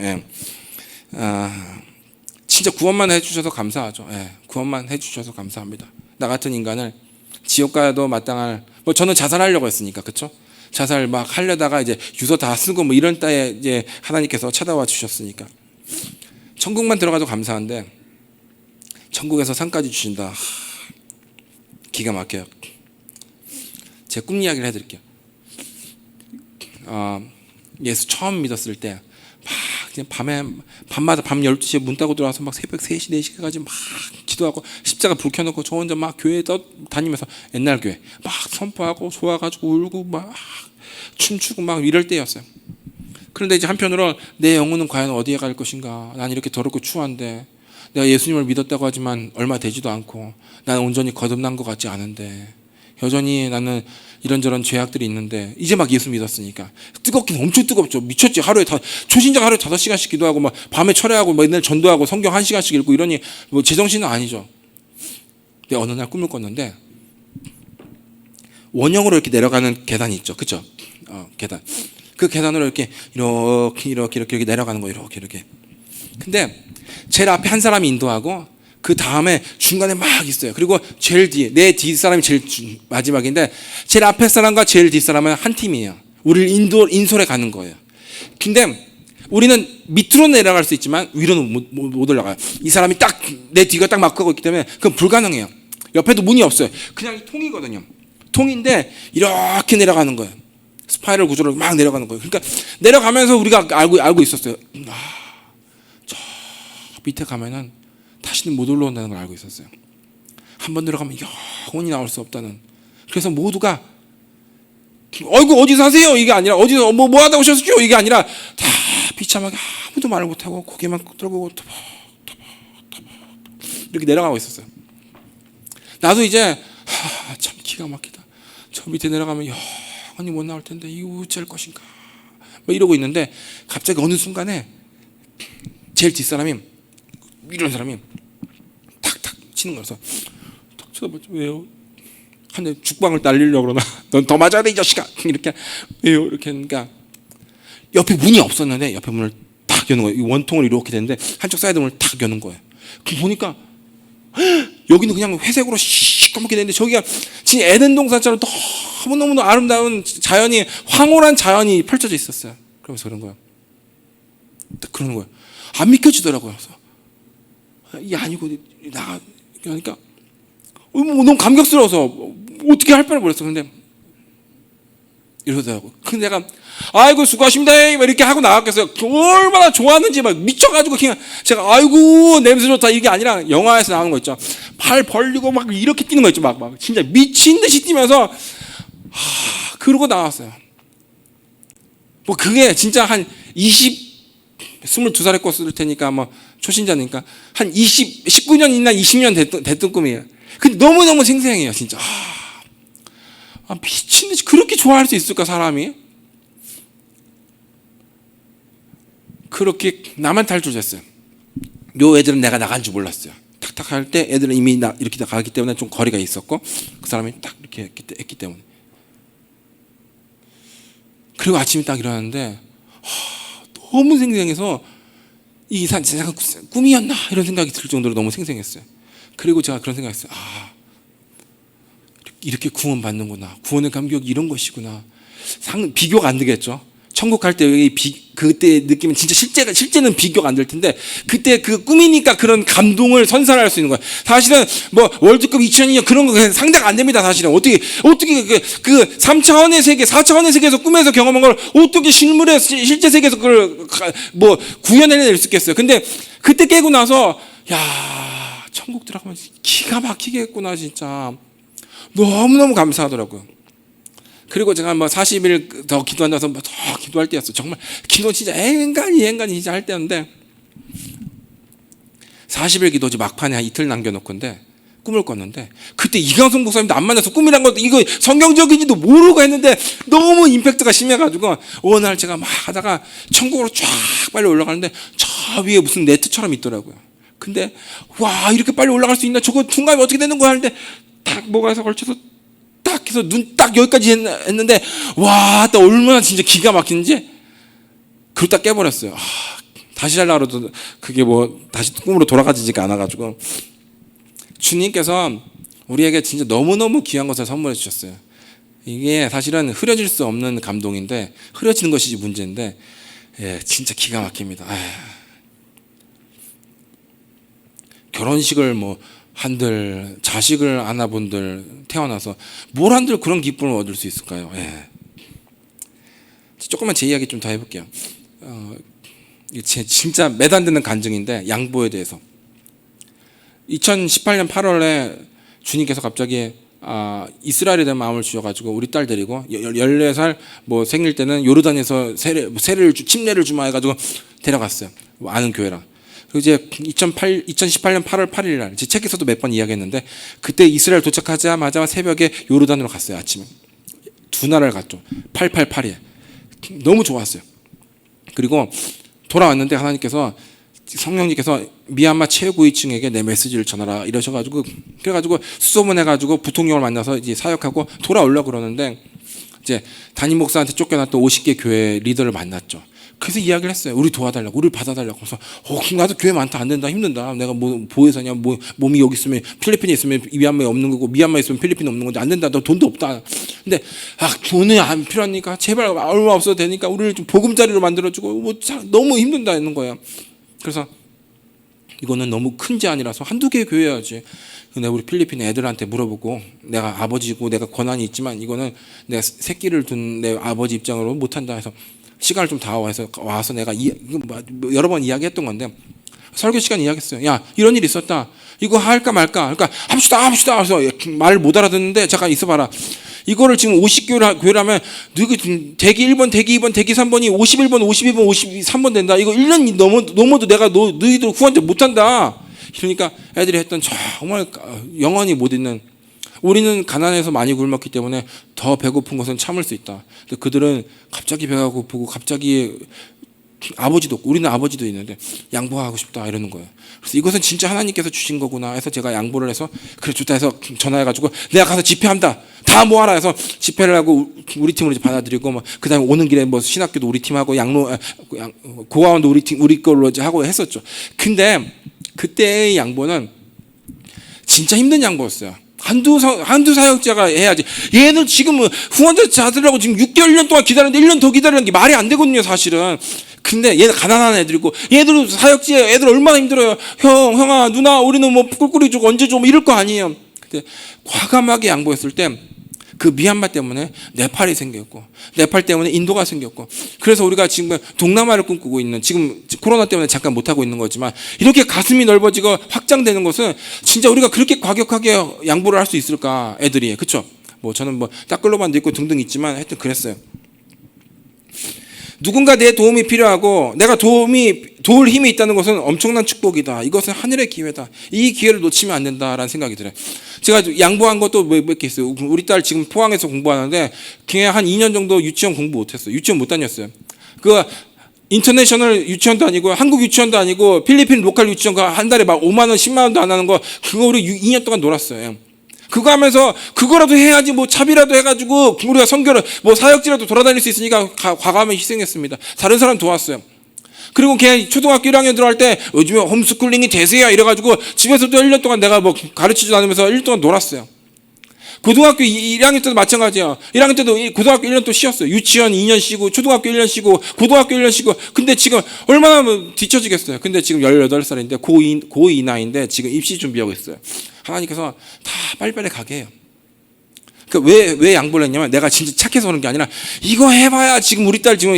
진짜 구원만 해주셔서 감사하죠. 구원만 해주셔서 감사합니다. 나 같은 인간을 지옥 가도 마땅할 저는 자살하려고 했으니까 그렇죠? 자살 막 하려다가 이제 유서 다 쓰고 이런 때에 이제 하나님께서 찾아와 주셨으니까 천국만 들어가도 감사한데 천국에서 상까지 주신다. 기가 막혀요. 제 꿈 이야기를 해드릴게요. 예수 처음 믿었을 때 막 그냥 밤마다 밤 12시에 문 따고 들어와서 막 새벽 3시 4시까지 막 기도하고 십자가 불 켜놓고 저 혼자 막 교회 다니면서 옛날 교회 막 선포하고 좋아가지고 울고 막 춤추고 막 이럴 때였어요. 그런데 이제 한편으로 내 영혼은 과연 어디에 갈 것인가? 난 이렇게 더럽고 추한데, 내가 예수님을 믿었다고 하지만 얼마 되지도 않고 난 온전히 거듭난 것 같지 않은데, 여전히 나는 이런저런 죄악들이 있는데, 이제 막 예수 믿었으니까 뜨겁긴 엄청 뜨겁죠. 미쳤지. 초신자가 하루에 5시간씩 기도하고 막 밤에 철회하고 막 맨날 전도하고 성경 1시간씩 읽고 이러니 뭐 제정신은 아니죠. 근데 어느 날 꿈을 꿨는데 원형으로 이렇게 내려가는 계단이 있죠. 그렇죠? 계단. 그 계단으로 이렇게 내려가는 거예요. 이렇게. 근데 제일 앞에 한 사람이 인도하고 그 다음에 중간에 막 있어요. 그리고 제일 뒤에, 내 뒷사람이 제일 마지막인데 제일 앞에 사람과 제일 뒷사람은 한 팀이에요. 우리를 인솔해 가는 거예요. 근데 우리는 밑으로 내려갈 수 있지만 위로는 못 올라가요. 이 사람이 딱 내 뒤가 딱 막고 있기 때문에 그건 불가능해요. 옆에도 문이 없어요. 그냥 통이거든요. 통인데 이렇게 내려가는 거예요. 스파이럴 구조로 막 내려가는 거예요. 그러니까 내려가면서 우리가 알고 있었어요. 저 밑에 가면은 다시는 못 올라온다는 걸 알고 있었어요. 한번 들어가면 영원히 나올 수 없다는. 그래서 모두가 어이구 어디 사세요? 이게 아니라 어디서 뭐 하다 오셨죠? 이게 아니라 다 비참하게 아무도 말을 못하고 고개만 들고 토벅토벅 이렇게 내려가고 있었어요. 나도 이제 참 기가 막히다. 저 밑에 내려가면 영원히 못 나올 텐데 이거 어쩔 것인가 뭐 이러고 있는데 갑자기 어느 순간에 제일 뒷사람이 이런 사람이 탁탁 치는 거라서 탁 쳐다보죠. 왜요? 한 대 죽방을 날리려고 그러나? 넌 더 맞아야 돼 이 자식아. 이렇게 왜요? 이렇게 하니까 옆에 문이 없었는데 옆에 문을 탁 여는 거예요. 원통을 이렇게 되는데 한쪽 사이드 문을 탁 여는 거예요. 보니까 여기는 그냥 회색으로 시커멓게 되는데 저기가 진짜 에덴 동산처럼 너무너무 아름다운 자연이, 황홀한 자연이 펼쳐져 있었어요. 그러면서 그런 거예요. 딱 그러는 거예요. 안 믿겨지더라고요. 그래서 이게 아니고 나가 그러니까 너무 감격스러워서 어떻게 할 뻔을 버렸어. 근데 이러더라고. 근데 내가 아이고 수고하십니다 이렇게 하고 나갔겠어요. 얼마나 좋았는지 막 미쳐가지고 그냥 제가 아이고 냄새 좋다 이게 아니라 영화에서 나오는 거 있죠. 팔 벌리고 막 이렇게 뛰는 거 있죠. 막 진짜 미친 듯이 뛰면서 그러고 나왔어요. 뭐 그게 진짜 한 22살에 꿨을 테니까 뭐 초신자니까 한 19년이나 20년 됐던 꿈이에요. 근데 너무너무 생생해요. 진짜 미친 듯이 그렇게 좋아할 수 있을까 사람이? 그렇게 나만 탈출했어요. 요 애들은 내가 나간 줄 몰랐어요. 탁탁 할 때 애들은 이미 이렇게 가기 때문에 좀 거리가 있었고 그 사람이 딱 이렇게 했기 때문에. 그리고 아침에 딱 일어났는데 너무 생생해서 이 세상 꿈이었나 이런 생각이 들 정도로 너무 생생했어요. 그리고 제가 그런 생각했어요. 이렇게 구원받는구나. 구원의 감격이 이런 것이구나. 비교가 안 되겠죠. 천국 갈 때 그때 느낌은 진짜 실제는 비교가 안 될 텐데 그때 그 꿈이니까 그런 감동을 선사할 수 있는 거예요. 사실은 뭐 월드컵 2002년 그런 거 상대가 안 됩니다. 사실은 어떻게 그 3차원의 세계, 4차원의 세계에서 꿈에서 경험한 걸 어떻게 실물의 실제 세계에서 그걸 뭐 구현해낼 수 있겠어요. 근데 그때 깨고 나서 야 천국 들어가면 기가 막히겠구나 진짜. 너무너무 감사하더라고요. 그리고 제가 뭐 40일 더 기도한다서 더 기도할 때였어요. 정말 기도 진짜 앵간히 진짜 할 때였는데 40일 기도지 막판에 한 이틀 남겨놓고인데 꿈을 꿨는데 그때 이강성 목사님도 안 만나서 꿈이란 것도 이거 성경적인지도 모르고 했는데 너무 임팩트가 심해가지고 어느 날 제가 막 하다가 천국으로 쫙 빨리 올라가는데 저 위에 무슨 네트처럼 있더라고요. 근데 와 이렇게 빨리 올라갈 수 있나? 저거 중간에 어떻게 되는 거야? 하는데 딱 뭐가서 걸쳐서 딱 해서 눈 딱 여기까지 했는데 와, 또 얼마나 진짜 기가 막히는지 그걸 딱 깨버렸어요. 다시 하려고 해도 그게 뭐 다시 꿈으로 돌아가지지가 않아가지고 주님께서 우리에게 진짜 너무너무 귀한 것을 선물해 주셨어요. 이게 사실은 흐려질 수 없는 감동인데 흐려지는 것이 문제인데 진짜 기가 막힙니다. 결혼식을 뭐 한들 자식을 안 낳아본들 태어나서 뭘 한들 그런 기쁨을 얻을 수 있을까요? 조금만 제 이야기 좀 더 해볼게요. 진짜 매도 안 되는 간증인데 양보에 대해서 2018년 8월에 주님께서 갑자기 이스라엘에 대한 마음을 주셔가지고 우리 딸 데리고 14살 뭐 생일 때는 요르단에서 침례를 주마 해가지고 데려갔어요. 아는 교회랑. 그리고 이제 2018년 8월 8일 날 제 책에서도 몇 번 이야기했는데 그때 이스라엘 도착하자마자 새벽에 요르단으로 갔어요. 아침에 두 나라를 갔죠. 888에 너무 좋았어요. 그리고 돌아왔는데 하나님께서 성령님께서 미얀마 최고위층에게 내 메시지를 전하라 이러셔가지고 그래가지고 수소문해가지고 부통령을 만나서 이제 사역하고 돌아오려고 그러는데 이제 담임 목사한테 쫓겨났던 50개 교회 리더를 만났죠. 그래서 이야기를 했어요. 우리 도와달라고, 우리 받아달라고. 그래서 나도 교회 많다, 안 된다, 힘든다. 내가 뭐 보혜사냐, 몸이 여기 있으면 필리핀에 있으면 미얀마에 없는 거고 미얀마에 있으면 필리핀에 없는 건데 안 된다. 너 돈도 없다. 근데 돈이 안 필요하니까 제발 얼마 없어도 되니까 우리를 좀 보금자리로 만들어주고 뭐 너무 힘든다 했는 거예요. 그래서 이거는 너무 큰 제안이라서 한두 개 교회야지. 근데 우리 필리핀 애들한테 물어보고 내가 아버지고 내가 권한이 있지만 이거는 내가 새끼를 둔 내 아버지 입장으로 못한다 해서 시간을 좀 다 와서 내가 여러 번 이야기했던 건데 설교 시간 이야기했어요. 야 이런 일이 있었다. 이거 할까 말까. 그러니까 합시다. 그래서 말 못 알아듣는데 잠깐 있어봐라. 이거를 지금 50교회라면 대기 1번, 대기 2번, 대기 3번이 51번, 52번, 53번 된다. 이거 1년 넘어도 내가 너희들 후원자 못한다. 그러니까 애들이 했던 정말 영원히 못 잊는 우리는 가난해서 많이 굶었기 때문에 더 배고픈 것은 참을 수 있다. 근데 그들은 갑자기 배가 고프고 갑자기 아버지도 없고 우리는 아버지도 있는데 양보하고 싶다 이러는 거예요. 그래서 이것은 진짜 하나님께서 주신 거구나 해서 제가 양보를 해서 그래 좋다 해서 전화해가지고 내가 가서 집회한다. 다 모아라 해서 집회를 하고 우리 팀으로 이제 받아들이고 뭐 그다음에 오는 길에 뭐 신학교도 우리 팀하고 고아원도 우리 걸로 이제 하고 했었죠. 근데 그때의 양보는 진짜 힘든 양보였어요. 한두 사역자가 해야지. 얘들 지금 후원자 찾으려고 지금 6개월, 1년 동안 기다렸는데 1년 더 기다리는 게 말이 안 되거든요, 사실은. 근데 얘들 가난한 애들이고 얘들은 사역지에 애들 얼마나 힘들어요. 형아, 누나, 우리는 뭐 꿀꿀이 주고 언제 좀 이럴 거 아니에요. 근데 과감하게 양보했을 때 그 미얀마 때문에 네팔이 생겼고 네팔 때문에 인도가 생겼고 그래서 우리가 지금 동남아를 꿈꾸고 있는 지금 코로나 때문에 잠깐 못하고 있는 거지만 이렇게 가슴이 넓어지고 확장되는 것은 진짜 우리가 그렇게 과격하게 양보를 할 수 있을까 애들이 그렇죠? 뭐 저는 뭐 딱글로만도 있고 등등 있지만 하여튼 그랬어요. 누군가 내 도움이 필요하고 내가 도울 힘이 있다는 것은 엄청난 축복이다. 이것은 하늘의 기회다. 이 기회를 놓치면 안 된다라는 생각이 들어요. 제가 양보한 것도 몇 개 있어요. 우리 딸 지금 포항에서 공부하는데 그냥 한 2년 정도 유치원 공부 못했어요. 유치원 못 다녔어요. 그 인터내셔널 유치원도 아니고 한국 유치원도 아니고 필리핀 로컬 유치원 한 달에 막 5만 원, 10만 원도 안 하는 거 그거 우리 2년 동안 놀았어요. 그거 하면서 그거라도 해야지 뭐 차비라도 해가지고 우리가 선교를 뭐 사역지라도 돌아다닐 수 있으니까 과감히 희생했습니다. 다른 사람 도왔어요. 그리고 걔 초등학교 1학년 들어갈 때 요즘에 홈스쿨링이 대세야 이래가지고 집에서도 1년 동안 내가 뭐 가르치지도 않으면서 1년 동안 놀았어요. 고등학교 1학년 때도 마찬가지야. 1학년 때도 고등학교 1년 또 쉬었어요. 유치원 2년 쉬고 초등학교 1년 쉬고 고등학교 1년 쉬고 근데 지금 얼마나 뒤처지겠어요. 근데 지금 18살인데 고2 나이인데 지금 입시 준비하고 있어요. 하나님께서 다 빨리빨리 가게 해요. 그러니까 왜 양보를 했냐면 내가 진짜 착해서 그런 게 아니라 이거 해봐야 지금 우리 딸 지금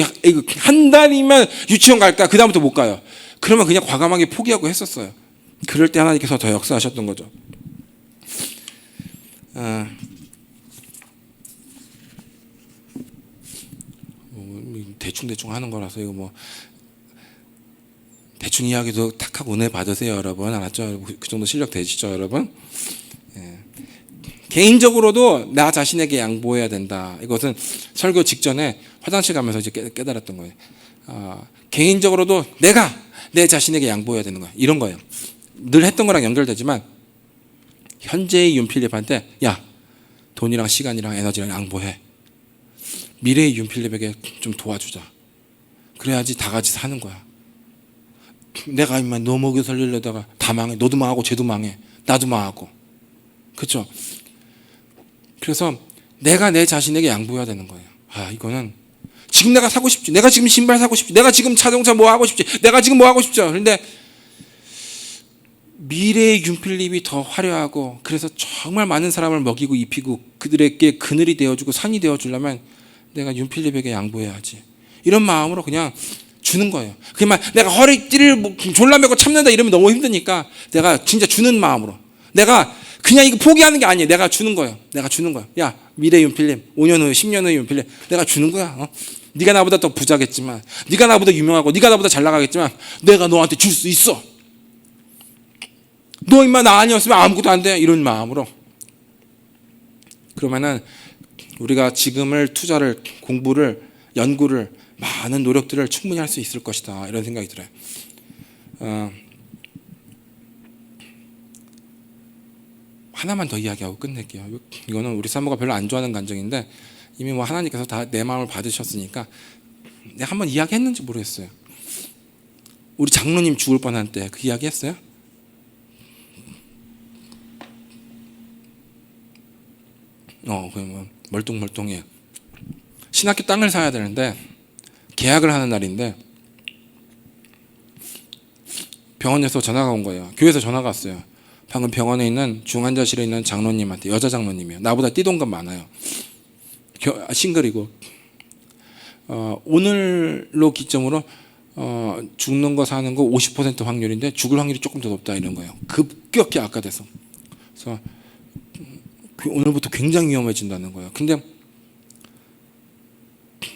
한 달이면 유치원 갈까? 그 다음부터 못 가요. 그러면 그냥 과감하게 포기하고 했었어요. 그럴 때 하나님께서 더 역사하셨던 거죠. 대충 하는 거라서 이거 뭐 대충 이야기도 탁 하고 은혜 받으세요 여러분. 알았죠? 그 정도 실력 되시죠 여러분? 예. 개인적으로도 나 자신에게 양보해야 된다. 이것은 설교 직전에 화장실 가면서 이제 깨달았던 거예요. 개인적으로도 내가 내 자신에게 양보해야 되는 거예요. 이런 거예요. 늘 했던 거랑 연결되지만 현재의 윤필립한테 야 돈이랑 시간이랑 에너지랑 양보해. 미래의 윤필립에게 좀 도와주자. 그래야지 다 같이 사는 거야. 내가 임마 너 먹여 살리려다가 다 망해. 너도 망하고 쟤도 망해. 나도 망하고. 그렇죠? 그래서 내가 내 자신에게 양보해야 되는 거예요. 이거는 지금 내가 사고 싶지. 내가 지금 신발 사고 싶지. 내가 지금 자동차 뭐 하고 싶지. 내가 지금 뭐 하고 싶죠. 그런데 미래의 윤필립이 더 화려하고 그래서 정말 많은 사람을 먹이고 입히고 그들에게 그늘이 되어주고 산이 되어주려면 내가 윤필립에게 양보해야지. 이런 마음으로 그냥 주는 거예요. 그만 내가 허리띠를 뭐 졸라 매고 참는다 이러면 너무 힘드니까 내가 진짜 주는 마음으로, 내가 그냥 이거 포기하는 게 아니에요. 내가 주는 거예요. 내가 주는 거예요. 야, 미래 윤필님, 5년 후 10년 후 윤필님, 내가 주는 거야. 네가 나보다 더 부자겠지만, 네가 나보다 유명하고 네가 나보다 잘 나가겠지만 내가 너한테 줄 수 있어. 너 임마 나 아니었으면 아무것도 안 돼. 이런 마음으로. 그러면은 우리가 지금을 투자를, 공부를, 연구를, 많은 노력들을 충분히 할 수 있을 것이다, 이런 생각이 들어요. 하나만 더 이야기하고 끝낼게요. 이거는 우리 사모가 별로 안 좋아하는 감정인데 이미 뭐 하나님께서 다 내 마음을 받으셨으니까 내가 한번 이야기했는지 모르겠어요. 우리 장로님 죽을 뻔한 때 그 이야기 했어요? 그냥 멀뚱멀뚱해. 신학교 땅을 사야 되는데 계약을 하는 날인데 병원에서 전화가 온 거예요. 교회에서 전화가 왔어요. 방금 병원에 있는 중환자실에 있는 장로님한테, 여자 장로님이에요. 나보다 띠동갑 많아요. 싱글이고 오늘로 기점으로 죽는 거 사는 거 50% 확률인데 죽을 확률이 조금 더 높다, 이런 거예요. 급격히 악화돼서. 그래서 오늘부터 굉장히 위험해진다는 거예요. 근데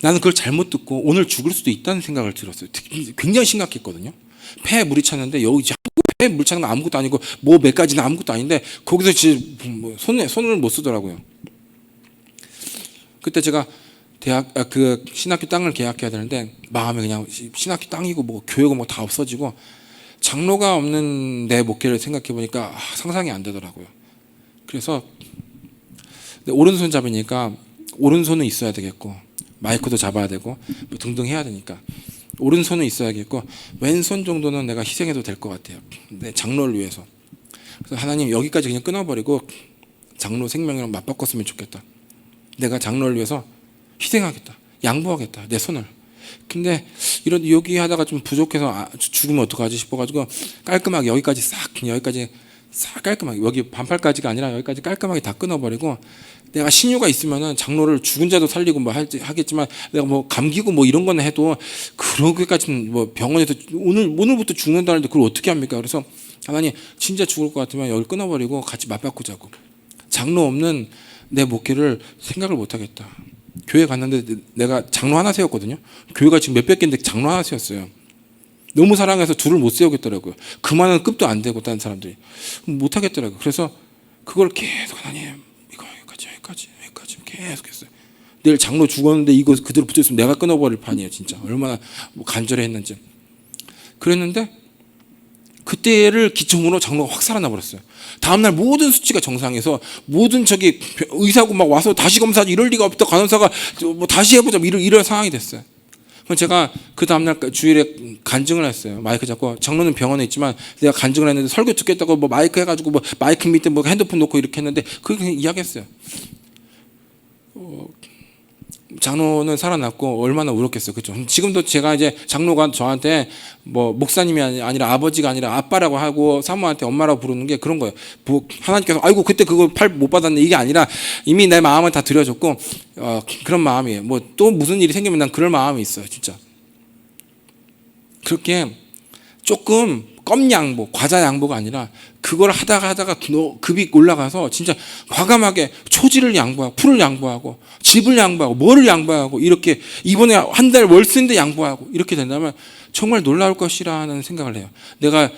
나는 그걸 잘못 듣고 오늘 죽을 수도 있다는 생각을 들었어요. 굉장히 심각했거든요. 폐에 물이 찼는데 여기 폐에 물 차는 건 아무것도 아니고 뭐 몇 가지는 아무것도 아닌데 거기서 진짜 뭐 손을 못 쓰더라고요. 그때 제가 그 신학교 땅을 계약해야 되는데 마음에 그냥 신학교 땅이고 뭐 교회고 뭐 다 없어지고 장로가 없는 내 목회를 생각해 보니까 상상이 안 되더라고요. 그래서 오른손잡이니까 오른손은 있어야 되겠고 마이크도 잡아야 되고 뭐 등등 해야 되니까 오른손은 있어야겠고 왼손 정도는 내가 희생해도 될 것 같아요. 내 장로를 위해서. 그래서 하나님, 여기까지 그냥 끊어버리고 장로 생명이랑 맞바꿨으면 좋겠다. 내가 장로를 위해서 희생하겠다, 양보하겠다, 내 손을. 근데 이런 여기 하다가 좀 부족해서 죽으면 어떡하지 싶어가지고 깔끔하게 여기까지 싹 깔끔하게, 여기 반팔까지가 아니라 여기까지 깔끔하게 다 끊어버리고, 내가 신유가 있으면은 장로를 죽은 자도 살리고 뭐 하겠지만 내가 뭐 감기고 뭐 이런 거는 해도 그렇게까지는 뭐 병원에서 오늘부터 죽는다는데 그걸 어떻게 합니까? 그래서 하나님, 진짜 죽을 것 같으면 여기 끊어버리고 같이 맞바꾸자고. 장로 없는 내 목회를 생각을 못 하겠다. 교회 갔는데 내가 장로 하나 세웠거든요. 교회가 지금 몇백 개인데 장로 하나 세웠어요. 너무 사랑해서 둘을 못 세우겠더라고요. 그만한 급도 안 되고 다른 사람들이 못 하겠더라고요. 그래서 그걸 계속, 하나님 이거 여기까지 계속했어요. 내일 장로 죽었는데 이거 그대로 붙어있으면 내가 끊어버릴 판이에요. 진짜 얼마나 간절했는지. 그랬는데 그때를 기점으로 장로가 확 살아나 버렸어요. 다음날 모든 수치가 정상에서 모든 의사고 막 와서 다시 검사하지, 이럴 리가 없다, 간호사가 뭐 다시 해보자, 이런 상황이 됐어요. 그럼 제가 그 다음날 주일에 간증을 했어요. 마이크 잡고, 장로는 병원에 있지만 내가 간증을 했는데 설교 듣겠다고 뭐 마이크 해가지고 뭐 마이크 밑에 뭐 핸드폰 놓고 이렇게 했는데 그렇게 이야기했어요. 장로는 살아났고 얼마나 울었겠어요. 그렇죠? 지금도 제가 이제 장로가 저한테 뭐 목사님이 아니라 아버지가 아니라 아빠라고 하고 사모한테 엄마라고 부르는 게 그런 거예요. 하나님께서 아이고 그때 그거 팔 못 받았네, 이게 아니라 이미 내 마음을 다 드려줬고 그런 마음이에요. 뭐 또 무슨 일이 생기면 난 그럴 마음이 있어요. 진짜 그렇게 조금 껌 양보, 과자 양보가 아니라 그걸 하다가 급이 올라가서 진짜 과감하게 초지를 양보하고 풀을 양보하고 집을 양보하고 뭐를 양보하고, 이렇게 이번에 한 달 월 쓰는데 양보하고 이렇게 된다면 정말 놀라울 것이라는 생각을 해요. 내가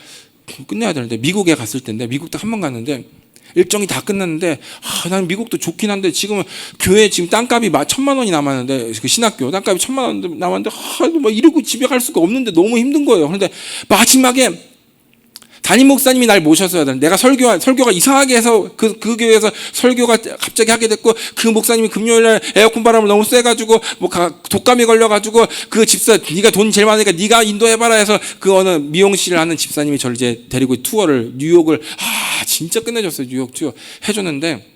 끝내야 되는데 미국에 갔을 때인데, 미국도 한 번 갔는데 일정이 다 끝났는데 난 미국도 좋긴 한데 지금은 교회 지금 땅값이 1,000만 원이 남았는데, 그 신학교 땅값이 1,000만 원 남았는데 뭐 이러고 집에 갈 수가 없는데 너무 힘든 거예요. 그런데 마지막에 담임 목사님이 날 모셨어야 되는데, 내가 설교가 이상하게 해서 그 교회에서 설교가 갑자기 하게 됐고, 그 목사님이 금요일날 에어컨 바람을 너무 쐬가지고 뭐 독감이 걸려가지고 그 집사, 네가 돈 제일 많으니까 네가 인도해봐라 해서 그 어느 미용실을 하는 집사님이 저를 이제 데리고 투어를, 뉴욕을 진짜 끝내줬어요. 뉴욕 투어 해줬는데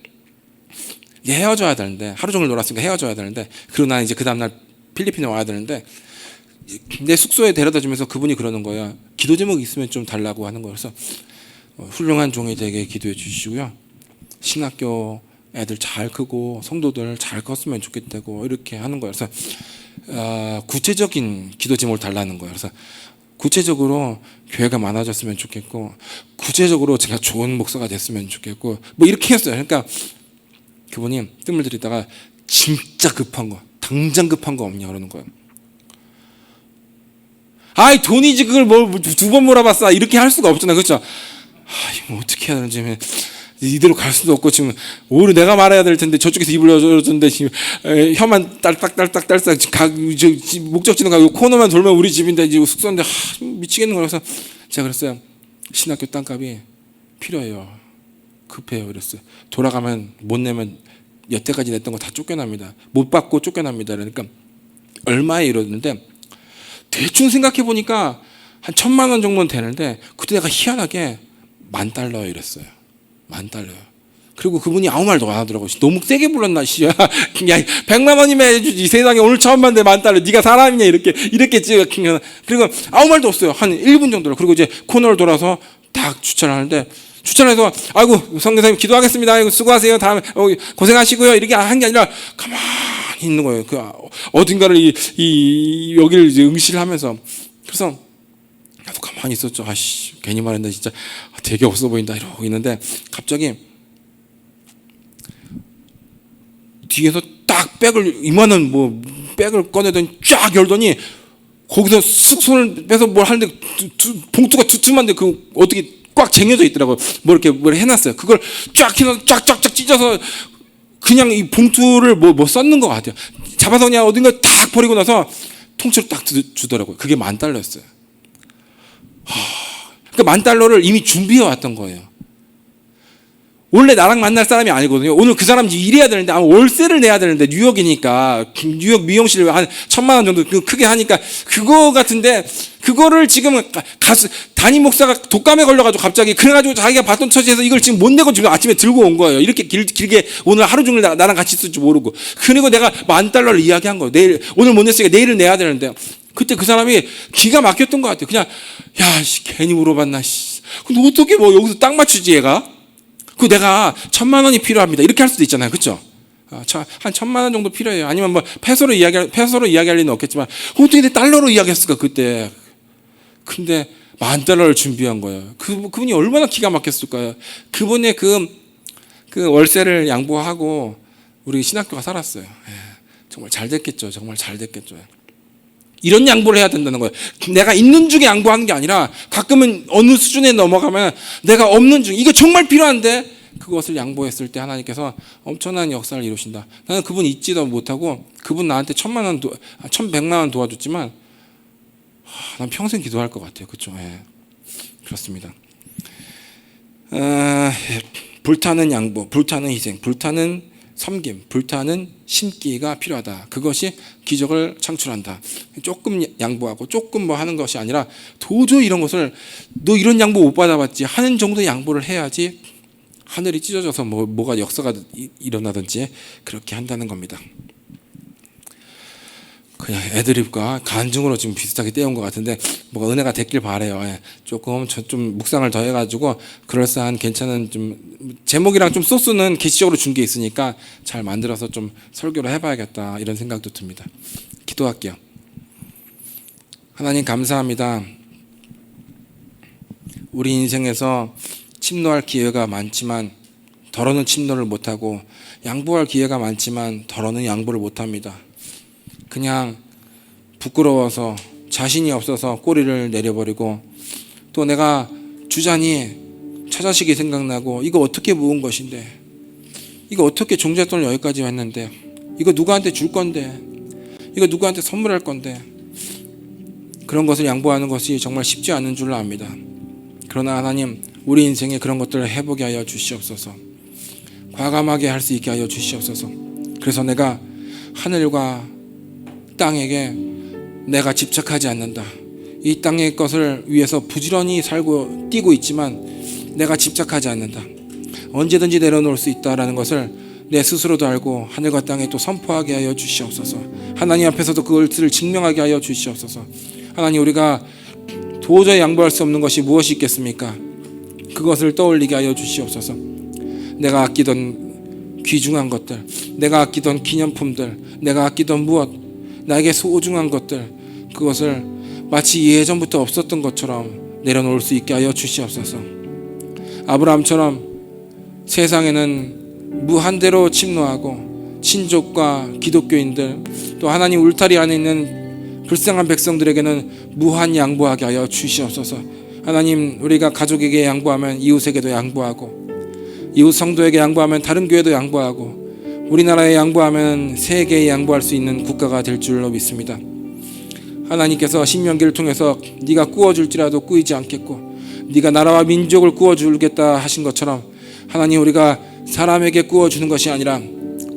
이제 헤어져야 되는데, 하루 종일 놀았으니까 헤어져야 되는데, 그리고 난 이제 그 다음날 필리핀에 와야 되는데 내 숙소에 데려다 주면서 그분이 그러는 거야. 기도 제목 있으면 좀 달라고 하는 거여서 훌륭한 종이 되게 기도해 주시고요. 신학교 애들 잘 크고 성도들 잘 컸으면 좋겠다고 이렇게 하는 거예요. 그래서 구체적인 기도 제목을 달라는 거예요. 그래서 구체적으로 교회가 많아졌으면 좋겠고, 구체적으로 제가 좋은 목사가 됐으면 좋겠고, 뭐 이렇게 했어요. 그러니까 그분이 뜸을 들이다가 진짜 급한 거, 당장 급한 거 없냐 그러는 거예요. 아이 돈이지 그걸 뭐 두 번 물어봤어 이렇게 할 수가 없잖아, 그렇죠? 이거 어떻게 해야 되는지 이대로 갈 수도 없고, 지금 오히려 내가 말해야 될 텐데 저쪽에서 입을 열어줬는데 지금 혀만 딸딱딸딱 목적지는 가고 코너만 돌면 우리 집인데 지금 숙소인데 미치겠는 거예요. 그래서 제가 그랬어요. 신학교 땅값이 필요해요. 급해요. 그랬어요. 돌아가면 못 내면 여태까지 냈던 거 다 쫓겨납니다. 못 받고 쫓겨납니다. 그러니까 얼마에 이러는데 대충 생각해 보니까 한 1,000만 원 정도는 되는데 그때 내가 희한하게 $10,000 이랬어요. $10,000. 그리고 그분이 아무 말도 안 하더라고요. 너무 세게 불렀나 씨야. 야 100만 원이면 해주지. 세상에 오늘 처음 봤는데 $10,000. 네가 사람이냐 이렇게 찍어. 그리고 아무 말도 없어요. 한 1분 정도로. 그리고 이제 코너를 돌아서 딱 주차를 하는데, 주차해서 아이고 성교사님 기도하겠습니다. 아이고 수고하세요. 다음에 고생하시고요. 이렇게 한 게 아니라 가만히 있는 거예요. 그 어딘가를 여기를 이제 응시를 하면서. 그래서 나도 가만히 있었죠. 아씨 괜히 말했는데 진짜 되게 없어 보인다 이러고 있는데, 갑자기 뒤에서 딱 백을 이만한 백을 꺼내더니 쫙 열더니 거기서 쑥 손을 빼서 뭘 하는데 봉투가 두툼한데 그 어떻게 꽉 쟁여져 있더라고요. 뭘 해놨어요. 그걸 쫙 해서 쫙쫙쫙 찢어서 그냥 이 봉투를 뭐 썼는 것 같아요. 잡아서 그냥 어딘가 딱 버리고 나서 통째로 딱 주더라고요. 그게 $10,000였어요. 그러니까 $10,000를 이미 준비해 왔던 거예요. 원래 나랑 만날 사람이 아니거든요. 오늘 그 사람 일해야 되는데 아마 월세를 내야 되는데, 뉴욕이니까 뉴욕 미용실 한 1,000만 원 정도 크게 하니까 그거 같은데, 그거를 지금 담임 목사가 독감에 걸려가지고 갑자기 그래가지고 자기가 받던 처지에서 이걸 지금 못 내고 지금 아침에 들고 온 거예요. 이렇게 길게 오늘 하루 종일 나랑 같이 있을 줄 모르고. 그리고 내가 $10,000를 이야기한 거예요. 오늘 못 냈으니까 내일은 내야 되는데, 그때 그 사람이 기가 막혔던 것 같아요. 그냥 괜히 물어봤나 근데 어떻게 여기서 딱 맞추지 얘가? 그 내가 1,000만 원이 필요합니다. 이렇게 할 수도 있잖아요. 그렇죠? 한 1,000만 원 정도 필요해요. 아니면 페소로 이야기할 리는 없겠지만 어떻게 내 달러로 이야기했을까 그때. 근데 $10,000를 준비한 거예요. 그분이 얼마나 기가 막혔을까요? 그분의 그 월세를 양보하고 우리 신학교가 살았어요. 정말 잘 됐겠죠. 정말 잘 됐겠죠. 이런 양보를 해야 된다는 거예요. 내가 있는 중에 양보하는 게 아니라 가끔은 어느 수준에 넘어가면 내가 없는 중, 이거 정말 필요한데 그것을 양보했을 때 하나님께서 엄청난 역사를 이루신다. 나는 그분 잊지도 못하고 그분 나한테 1,000만 원, 1,100만 원 도와줬지만 난 평생 기도할 것 같아요. 그렇죠? 그렇습니다. 불타는 양보, 불타는 희생, 불타는 섬김, 불타는 심기가 필요하다. 그것이 기적을 창출한다. 조금 양보하고 조금 하는 것이 아니라 도저히 이런 것을 너 이런 양보 못 받아봤지 하는 정도의 양보를 해야지 하늘이 찢어져서 뭐가 역사가 일어나든지 그렇게 한다는 겁니다. 그냥 애드립과 간증으로 지금 비슷하게 떼온 것 같은데 뭐가 은혜가 됐길 바래요. 조금 좀 묵상을 더 해가지고 그럴싸한 괜찮은 좀 제목이랑 좀 소스는 계시적으로 준 게 있으니까 잘 만들어서 좀 설교를 해봐야겠다 이런 생각도 듭니다. 기도할게요. 하나님 감사합니다. 우리 인생에서 침노할 기회가 많지만 덜어는 침노를 못하고, 양보할 기회가 많지만 덜어는 양보를 못합니다. 그냥 부끄러워서 자신이 없어서 꼬리를 내려버리고, 또 내가 주자니 처자식이 생각나고 이거 어떻게 모은 것인데, 이거 어떻게 종잣돈을 여기까지 했는데, 이거 누구한테 줄 건데, 이거 누구한테 선물할 건데, 그런 것을 양보하는 것이 정말 쉽지 않은 줄로 압니다. 그러나 하나님, 우리 인생에 그런 것들을 해보게 하여 주시옵소서. 과감하게 할 수 있게 하여 주시옵소서. 그래서 내가 하늘과 땅에게 내가 집착하지 않는다. 이 땅의 것을 위해서 부지런히 살고 뛰고 있지만 내가 집착하지 않는다. 언제든지 내려놓을 수 있다라는 것을 내 스스로도 알고 하늘과 땅에 또 선포하게 하여 주시옵소서. 하나님 앞에서도 그것을 증명하게 하여 주시옵소서. 하나님, 우리가 도저히 양보할 수 없는 것이 무엇이 있겠습니까? 그것을 떠올리게 하여 주시옵소서. 내가 아끼던 귀중한 것들, 내가 아끼던 기념품들, 내가 아끼던 무엇, 나에게 소중한 것들, 그것을 마치 예전부터 없었던 것처럼 내려놓을 수 있게 하여 주시옵소서. 아브라함처럼 세상에는 무한대로 침노하고 친족과 기독교인들, 또 하나님 울타리 안에 있는 불쌍한 백성들에게는 무한 양보하게 하여 주시옵소서. 하나님, 우리가 가족에게 양보하면 이웃에게도 양보하고, 이웃 성도에게 양보하면 다른 교회도 양보하고, 우리나라에 양보하면 세계에 양보할 수 있는 국가가 될 줄로 믿습니다. 하나님께서 신명기를 통해서 네가 꾸어줄지라도 꾸이지 않겠고 네가 나라와 민족을 꾸어주겠다 하신 것처럼, 하나님, 우리가 사람에게 꾸어주는 것이 아니라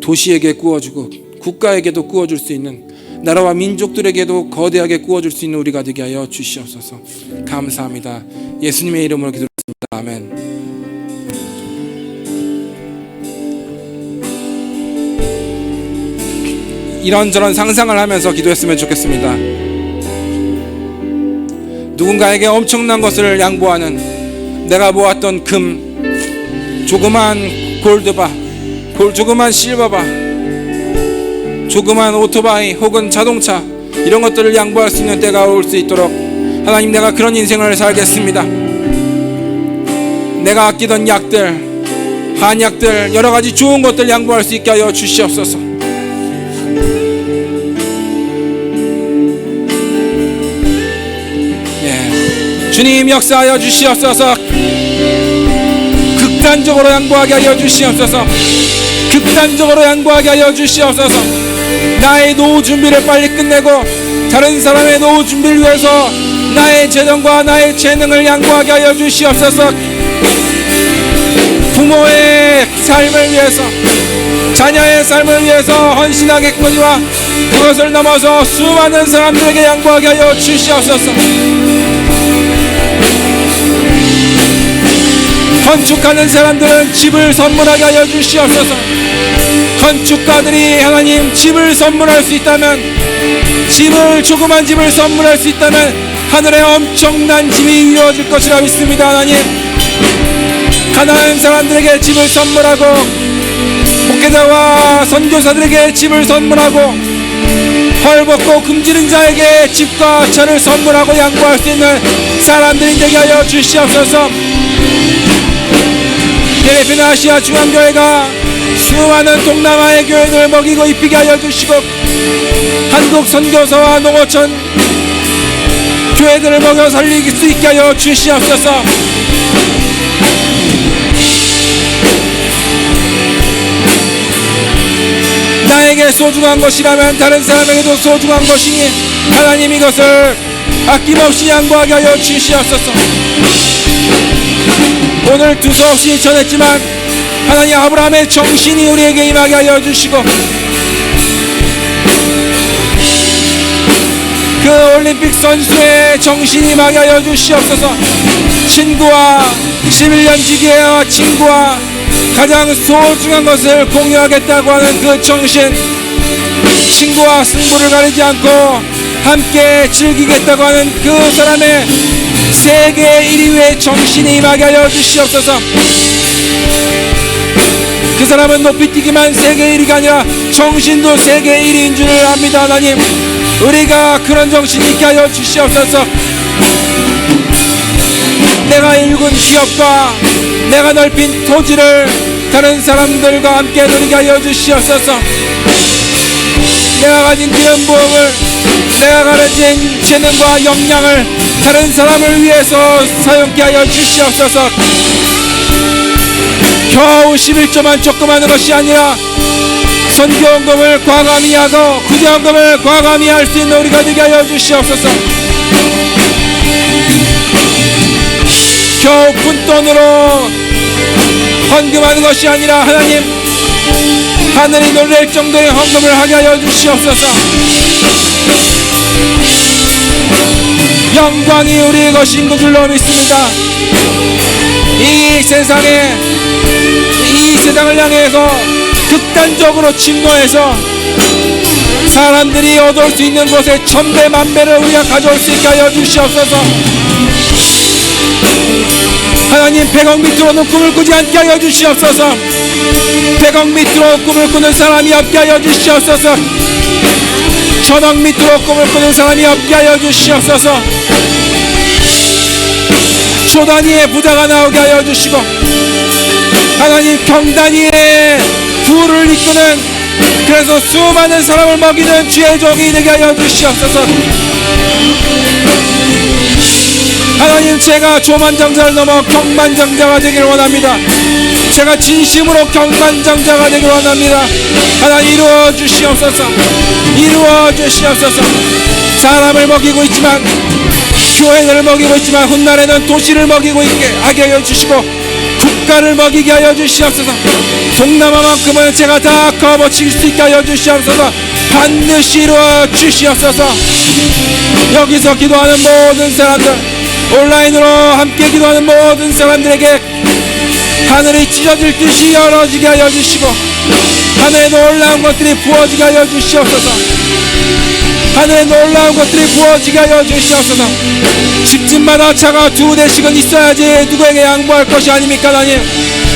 도시에게 꾸어주고 국가에게도 꾸어줄 수 있는, 나라와 민족들에게도 거대하게 꾸어줄 수 있는 우리가 되게 하여 주시옵소서. 감사합니다. 예수님의 이름으로 기도드립니다. 아멘. 이런저런 상상을 하면서 기도했으면 좋겠습니다. 누군가에게 엄청난 것을 양보하는, 내가 모았던 금, 조그만 골드바, 조그만 실버바, 조그만 오토바이 혹은 자동차, 이런 것들을 양보할 수 있는 때가 올 수 있도록 하나님, 내가 그런 인생을 살겠습니다. 내가 아끼던 약들, 한약들, 여러 가지 좋은 것들 양보할 수 있게 하여 주시옵소서. 주님, 역사하여 주시옵소서. 극단적으로 양보하게 하여 주시옵소서. 극단적으로 양보하게 하여 주시옵소서. 나의 노후 준비를 빨리 끝내고 다른 사람의 노후 준비를 위해서 나의 재정과 나의 재능을 양보하게 하여 주시옵소서. 부모의 삶을 위해서, 자녀의 삶을 위해서 헌신하겠거니와 그것을 넘어서 수많은 사람들에게 양보하게 하여 주시옵소서. 건축하는 사람들은 집을 선물하게 하여 주시옵소서. 건축가들이 하나님 집을 선물할 수 있다면, 조그만 집을 선물할 수 있다면 하늘에 엄청난 집이 이루어질 것이라 믿습니다. 하나님, 가난한 사람들에게 집을 선물하고 목회자와 선교사들에게 집을 선물하고 헐벗고 금지는 자에게 집과 차를 선물하고 양보할 수 있는 사람들이 되게 하여 주시옵소서. 필리핀 아시아 중앙교회가 수많은 동남아의 교회를 먹이고 입히게 하여 주시고, 한국 선교사와 농어촌 교회들을 먹여 살릴 수 있게 하여 주시옵소서. 나에게 소중한 것이라면 다른 사람에게도 소중한 것이니 하나님, 이것을 아낌없이 양보하게 하여 주시옵소서. 오늘 두서없이 전했지만 하나님, 아브라함의 정신이 우리에게 임하게 하여 주시고, 그 올림픽 선수의 정신이 임하게 하여 주시옵소서. 친구와 11년 지기와 친구와 가장 소중한 것을 공유하겠다고 하는 그 정신, 친구와 승부를 가리지 않고 함께 즐기겠다고 하는 그 사람의 세계 1위의 정신이 임하게 하여 주시옵소서. 그 사람은 높이뛰기만 세계 1위가 아니라 정신도 세계 1위인 줄 압니다. 하나님, 우리가 그런 정신이 있게 하여 주시옵소서. 내가 일군 기업과 내가 넓힌 토지를 다른 사람들과 함께 누리게 하여 주시옵소서. 내가 가진 기념부업을, 내가 가진 재능과 역량을 다른 사람을 위해서 사용케 하여 주시옵소서. 겨우 11조만 조금 하는 것이 아니라 선교헌금을 과감히 하고 구제헌금을 과감히 할 수 있는 우리가 되게 하여 주시옵소서. 겨우 푼돈으로 헌금하는 것이 아니라 하나님, 하늘이 놀랄 정도의 헌금을 하게 하여 주시옵소서. 영광이 우리의 것인 줄로 믿습니다. 이 세상을 향해서 극단적으로 침노해서 사람들이 얻을 수 있는 곳에 천배만배를 우리가 가져올 수 있게 하여 주시옵소서. 하나님 100억 밑으로는 꿈을 꾸지 않게 하여 주시옵소서. 100억 밑으로 꿈을 꾸는 사람이 없게 하여 주시옵소서. 1000억 밑으로 꿈을 꾸는 사람이 없게 하여 주시옵소서. 조 단위의 부자가 나오게 하여 주시고, 하나님 경단위의 부를 이끄는, 그래서 수많은 사람을 먹이는 주의 종이 되게 하여 주시옵소서. 하나님, 제가 조만장자를 넘어 경만장자가 되기를 원합니다. 제가 진심으로 경만장자가 되기를 원합니다. 하나님, 이루어 주시옵소서. 이루어 주시옵소서. 사람을 먹이고 있지만, 교회를 먹이고 있지만, 훗날에는 도시를 먹이고 있게 하게 하여 주시고, 국가를 먹이게 하여 주시옵소서. 동남아만큼은 제가 다 거머쥘 수 있게 하여 주시옵소서. 반드시 이루어 주시옵소서. 여기서 기도하는 모든 사람들, 온라인으로 함께 기도하는 모든 사람들에게 하늘이 찢어질 듯이 열어지게 하여 주시고, 하늘에 놀라운 것들이 부어지게 하여 주시옵소서. 하늘에 놀라운 것들이 부어지게 하여 주시옵소서. 집집마다 차가 2대씩은 있어야지 누구에게 양보할 것이 아닙니까 하나님.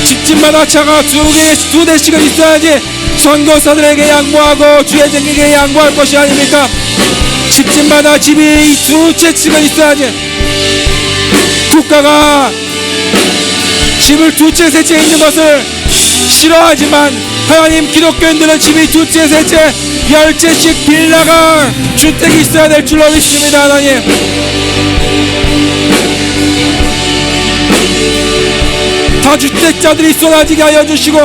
집집마다 차가 2대씩은 있어야지 선교사들에게 양보하고 주의 종에게 양보할 것이 아닙니까. 집집마다 집이 2채씩은 있어야지 국가가 집을 2채, 3채 있는 것을 싫어하지만, 하나님, 기독교인들은 집이 2채, 3채, 10채씩 빌라가 주택이 있어야 될 줄로 믿습니다. 하나님, 다주택자들이 쏟아지게 하여 주시고,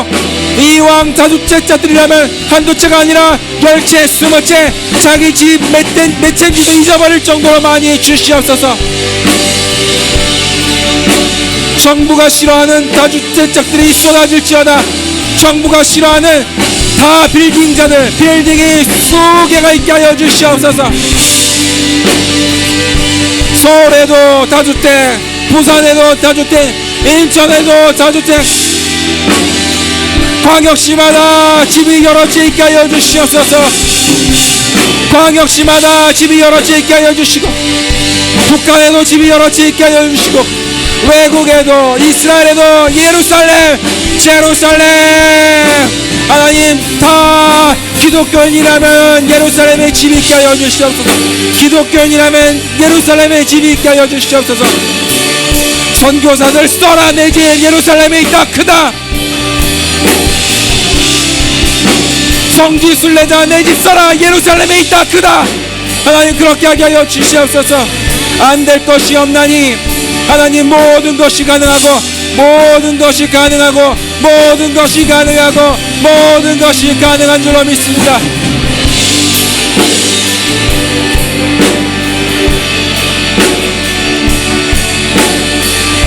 이왕 다주택자들이라면 한두 채가 아니라 10채, 20채 자기 집 몇 채인지도 잊어버릴 정도로 많이 주시옵소서. 정부가 싫어하는 다주택자들이 쏟아질지어다. 정부가 싫어하는 다 빌딩자들, 빌딩이 수개가 있게 하여 주시옵소서. 서울에도 다주택, 부산에도 다주택, 인천에도 다주택, 광역시마다 집이 여러 채 있게 하여 주시옵소서. 광역시마다 집이 여러 채 있게 하여 주시고, 북한에도 집이 여러 채 있게 하여 주시고, 외국에도, 이스라엘에도, 예루살렘, 제루살렘, 하나님, 다 기독교인이라면 예루살렘에 집이 있게 하여 주시옵소서. 기독교인이라면 예루살렘에 집이 있게 하여 주시옵소서. 선교사들 써라, 내 집 예루살렘에 있다, 크다. 성지 순례자 내 집 써라, 예루살렘에 있다, 크다. 하나님, 그렇게 하게 하여 주시옵소서. 안 될 것이 없나니 하나님, 모든 것이 가능하고, 모든 것이 가능하고, 모든 것이 가능하고, 모든 것이 가능한 줄로 믿습니다.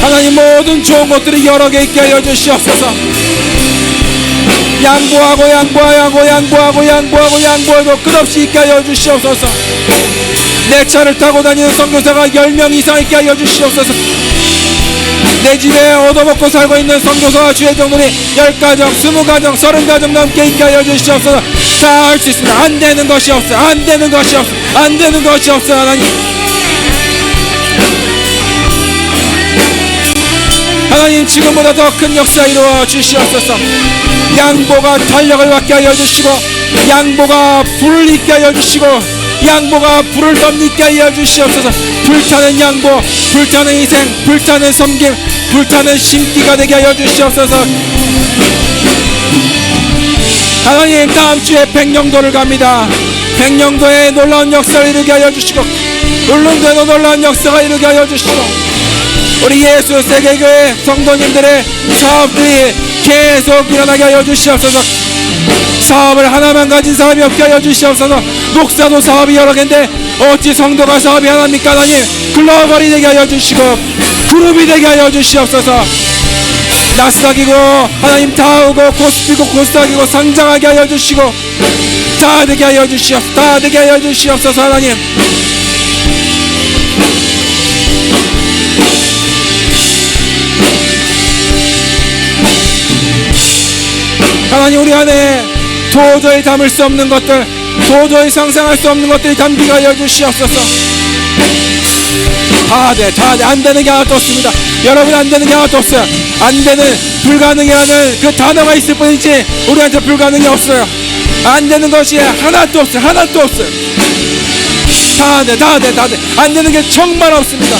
하나님, 모든 좋은 것들이 여러 개 있게 하여 주시옵소서. 양보하고 양보하고 양보하고 양보하고 양보해도 끝없이 있게 하여 주시옵소서. 내 차를 타고 다니는 선교사가 10명 이상 있게 하여 주시옵소서. 내 집에 얻어먹고 살고 있는 선교사와 주의 종들이 10가정, 20가정, 30가정 넘게 있게 하여 주시옵소서. 다 할 수 있습니다. 안 되는 것이 없어. 안 되는 것이 없어. 안 되는 것이 없어. 하나님, 하나님, 지금보다 더 큰 역사 이루어 주시옵소서. 양보가 탄력을 받게 하여 주시고, 양보가 불을 있게 하여 주시고, 양보가 불을 덤있게 하여 주시옵소서. 불타는 양보, 불타는 희생, 불타는 섬김, 불타는 심기가 되게 하여 주시옵소서. 하나님, 다음 주에 백령도를 갑니다. 백령도에 놀라운 역사를 이루게 하여 주시고, 울릉도에도 놀라운 역사가 이루게 하여 주시고, 우리 예수 세계교회 성도님들의 사업들이 계속 일어나게 하여 주시옵소서. 사업을 하나만 가진 사람이 없게 하여 주시옵소서. 목사도 사업이 여러 개인데 어찌 성도가 사업이 하나입니까? 하나님, 글로벌이 되게 하여 주시고, 그룹이 되게 하여 주시옵소서. 나스닥이고 하나님 다우고 코스피고 코스닥이고 상장하게 하여 주시고, 다 되게 하여 주시옵소서. 다 되게 하여 주시옵소서. 하나님, 하나님, 우리 안에 도저히 담을 수 없는 것들, 도저히 상상할 수 없는 것들이 담기게 하여 주시옵소서. 다 돼. 안 되는 게 하나도 없습니다. 여러분, 안 되는 게 하나도 없어요. 안 되는, 불가능이라는 그 단어가 있을 뿐이지 우리한테 불가능이 없어요. 안 되는 것이 하나도 없어요. 하나도 없어요. 다 돼. 안 되는 게 정말 없습니다.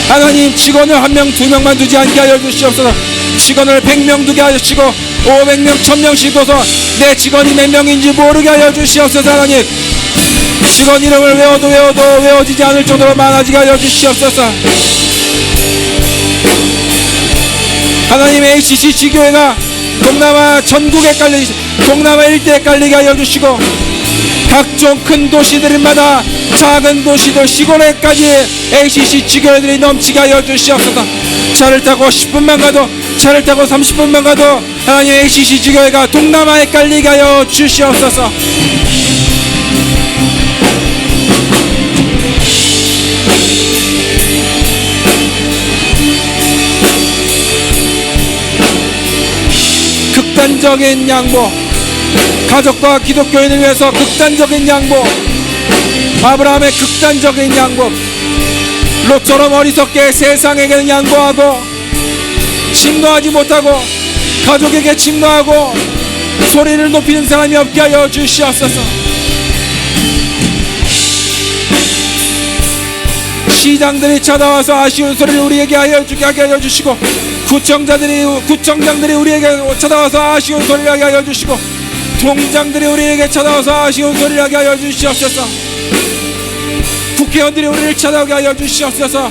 하나님, 직원을 1명 2명만 두지 않게 하여 주시옵소서. 직원을 100명 두게 하시고 500명 1000명씩 둬서 내 직원이 몇 명인지 모르게 하여 주시옵소서. 하나님, 직원 이름을 외워도 외워지지 않을 정도로 많아지게 하여 주시옵소서. 하나님, HCC 지교회가 동남아 전국에 동남아 일대에 깔리게 하여 주시고 각종 큰 도시들마다 작은 도시들 시골에까지 HCC 지교회들이 넘치게 하여 주시옵소서. 차를 타고 10분만 가도, 차를 타고 30분만 가도 하나님, HCC 지교회가 동남아에 깔리게 하여 주시옵소서. 극단적인 양보, 가족과 기독교인을 위해서 극단적인 양보, 아브라함의 극단적인 양보, 롯처럼 어리석게 세상에게는 양보하고 침노하지 못하고 가족에게 침노하고 소리를 높이는 사람이 없게 하여 주시옵소서. 시장들이 찾아와서 아쉬운 소리를 우리에게 하게 하여 주시고, 구청장들이 우리에게 찾아와서 아쉬운 소리를 하게 하여 주시고, 통장들이 우리에게 찾아와서 아쉬운 소리를 하게 하여 주시옵소서. 국회의원들이 우리를 찾아오게 하여 주시옵소서.